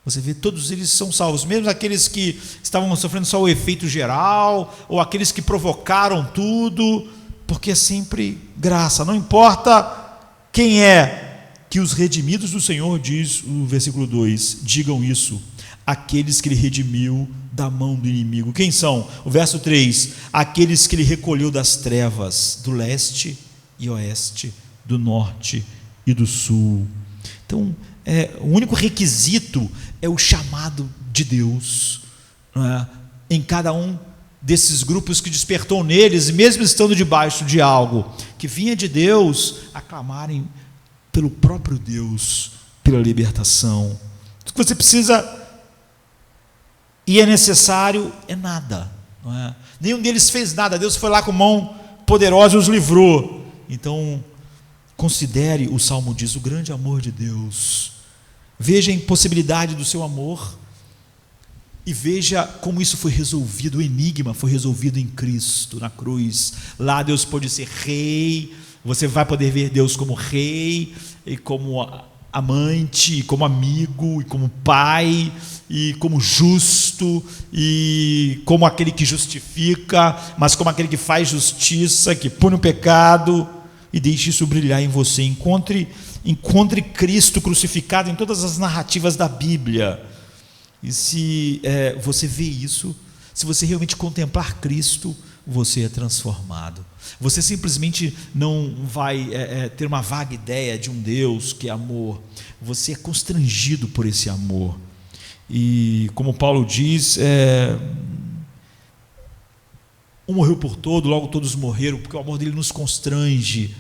Você vê, todos eles são salvos, mesmo aqueles que estavam sofrendo só o efeito geral, ou aqueles que provocaram tudo, porque é sempre graça, não importa quem é, que os redimidos do Senhor, diz o versículo 2, digam isso, aqueles que Ele redimiu da mão do inimigo. Quem são? O verso 3, aqueles que Ele recolheu das trevas, do leste e oeste, do norte e do sul. Então, o único requisito é o chamado de Deus, não é? em cada um desses grupos que despertou neles, mesmo estando debaixo de algo que vinha de Deus, aclamarem pelo próprio Deus, pela libertação. O que você precisa e é necessário é nada, não é? Nenhum deles fez nada, Deus foi lá com mão poderosa e os livrou. Então, considere, o Salmo diz, o grande amor de Deus. Veja a impossibilidade do seu amor e veja como isso foi resolvido, o enigma foi resolvido em Cristo, na cruz. Lá Deus pôde ser rei, você vai poder ver Deus como rei, e como amante, e como amigo, e como pai, e como justo, e como aquele que justifica, mas como aquele que faz justiça, que pune o pecado, e deixe isso brilhar em você. Encontre Cristo crucificado em todas as narrativas da Bíblia. E se você vê isso, se você realmente contemplar Cristo, você é transformado. Você simplesmente não vai ter uma vaga ideia de um Deus que é amor. Você é constrangido por esse amor. E como Paulo diz, um morreu por todo, logo todos morreram, porque o amor dele nos constrange.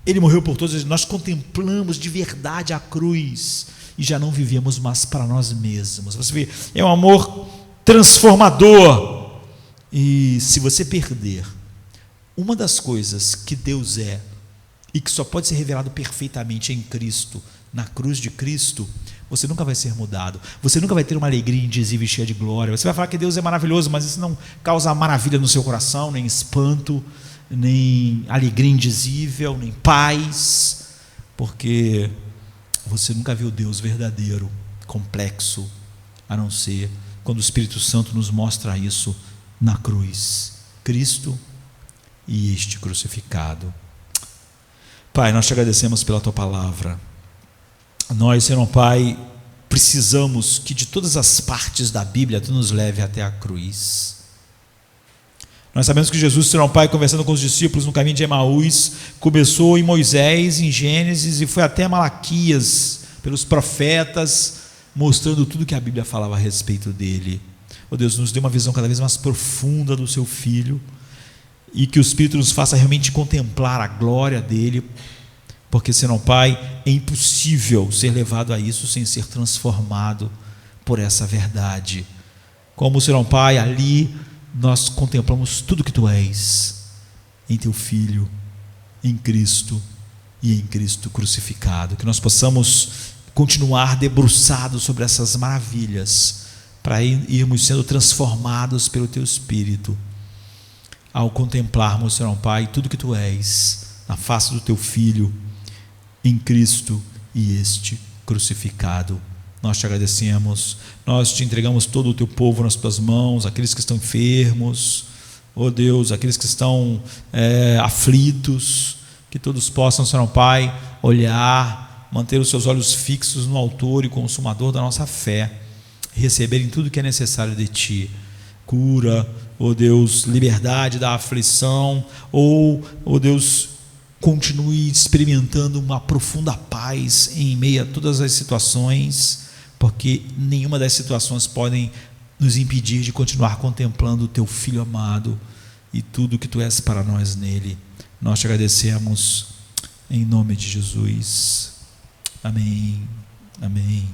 Ele morreu por todos, nós contemplamos de verdade a cruz e já não vivemos mais para nós mesmos. Você vê, é um amor transformador. E se você perder uma das coisas que Deus é e que só pode ser revelado perfeitamente em Cristo, na cruz de Cristo, você nunca vai ser mudado, você nunca vai ter uma alegria indizível e cheia de glória. Você vai falar que Deus é maravilhoso, mas isso não causa maravilha no seu coração, nem espanto, nem alegria indizível, nem paz, porque você nunca viu Deus verdadeiro, complexo, a não ser quando o Espírito Santo nos mostra isso na cruz, Cristo e este crucificado. Pai, nós te agradecemos pela tua palavra. Nós, Senhor Pai, precisamos que de todas as partes da Bíblia tu nos leve até a cruz. Nós sabemos que Jesus, Senhor Pai, conversando com os discípulos no caminho de Emaús, começou em Moisés, em Gênesis, e foi até Malaquias, pelos profetas, mostrando tudo que a Bíblia falava a respeito dele. Oh Deus, nos dê uma visão cada vez mais profunda do seu Filho, e que o Espírito nos faça realmente contemplar a glória dele, porque, Senhor Pai, é impossível ser levado a isso sem ser transformado por essa verdade. Como, Senhor Pai, ali nós contemplamos tudo que tu és em teu Filho, em Cristo e em Cristo crucificado. Que nós possamos continuar debruçados sobre essas maravilhas, para irmos sendo transformados pelo teu Espírito, ao contemplarmos, Senhor Pai, tudo que tu és na face do teu Filho, em Cristo e este crucificado. Nós te agradecemos, nós te entregamos todo o teu povo nas tuas mãos, aqueles que estão enfermos, ó Deus, aqueles que estão aflitos, que todos possam, Senhor Pai, olhar, manter os seus olhos fixos no autor e consumador da nossa fé, receberem tudo que é necessário de ti, cura, ó Deus, liberdade da aflição, ou, ó Deus, continue experimentando uma profunda paz em meio a todas as situações, porque nenhuma das situações podem nos impedir de continuar contemplando o teu Filho amado e tudo que tu és para nós nele. Nós te agradecemos em nome de Jesus. Amém. Amém.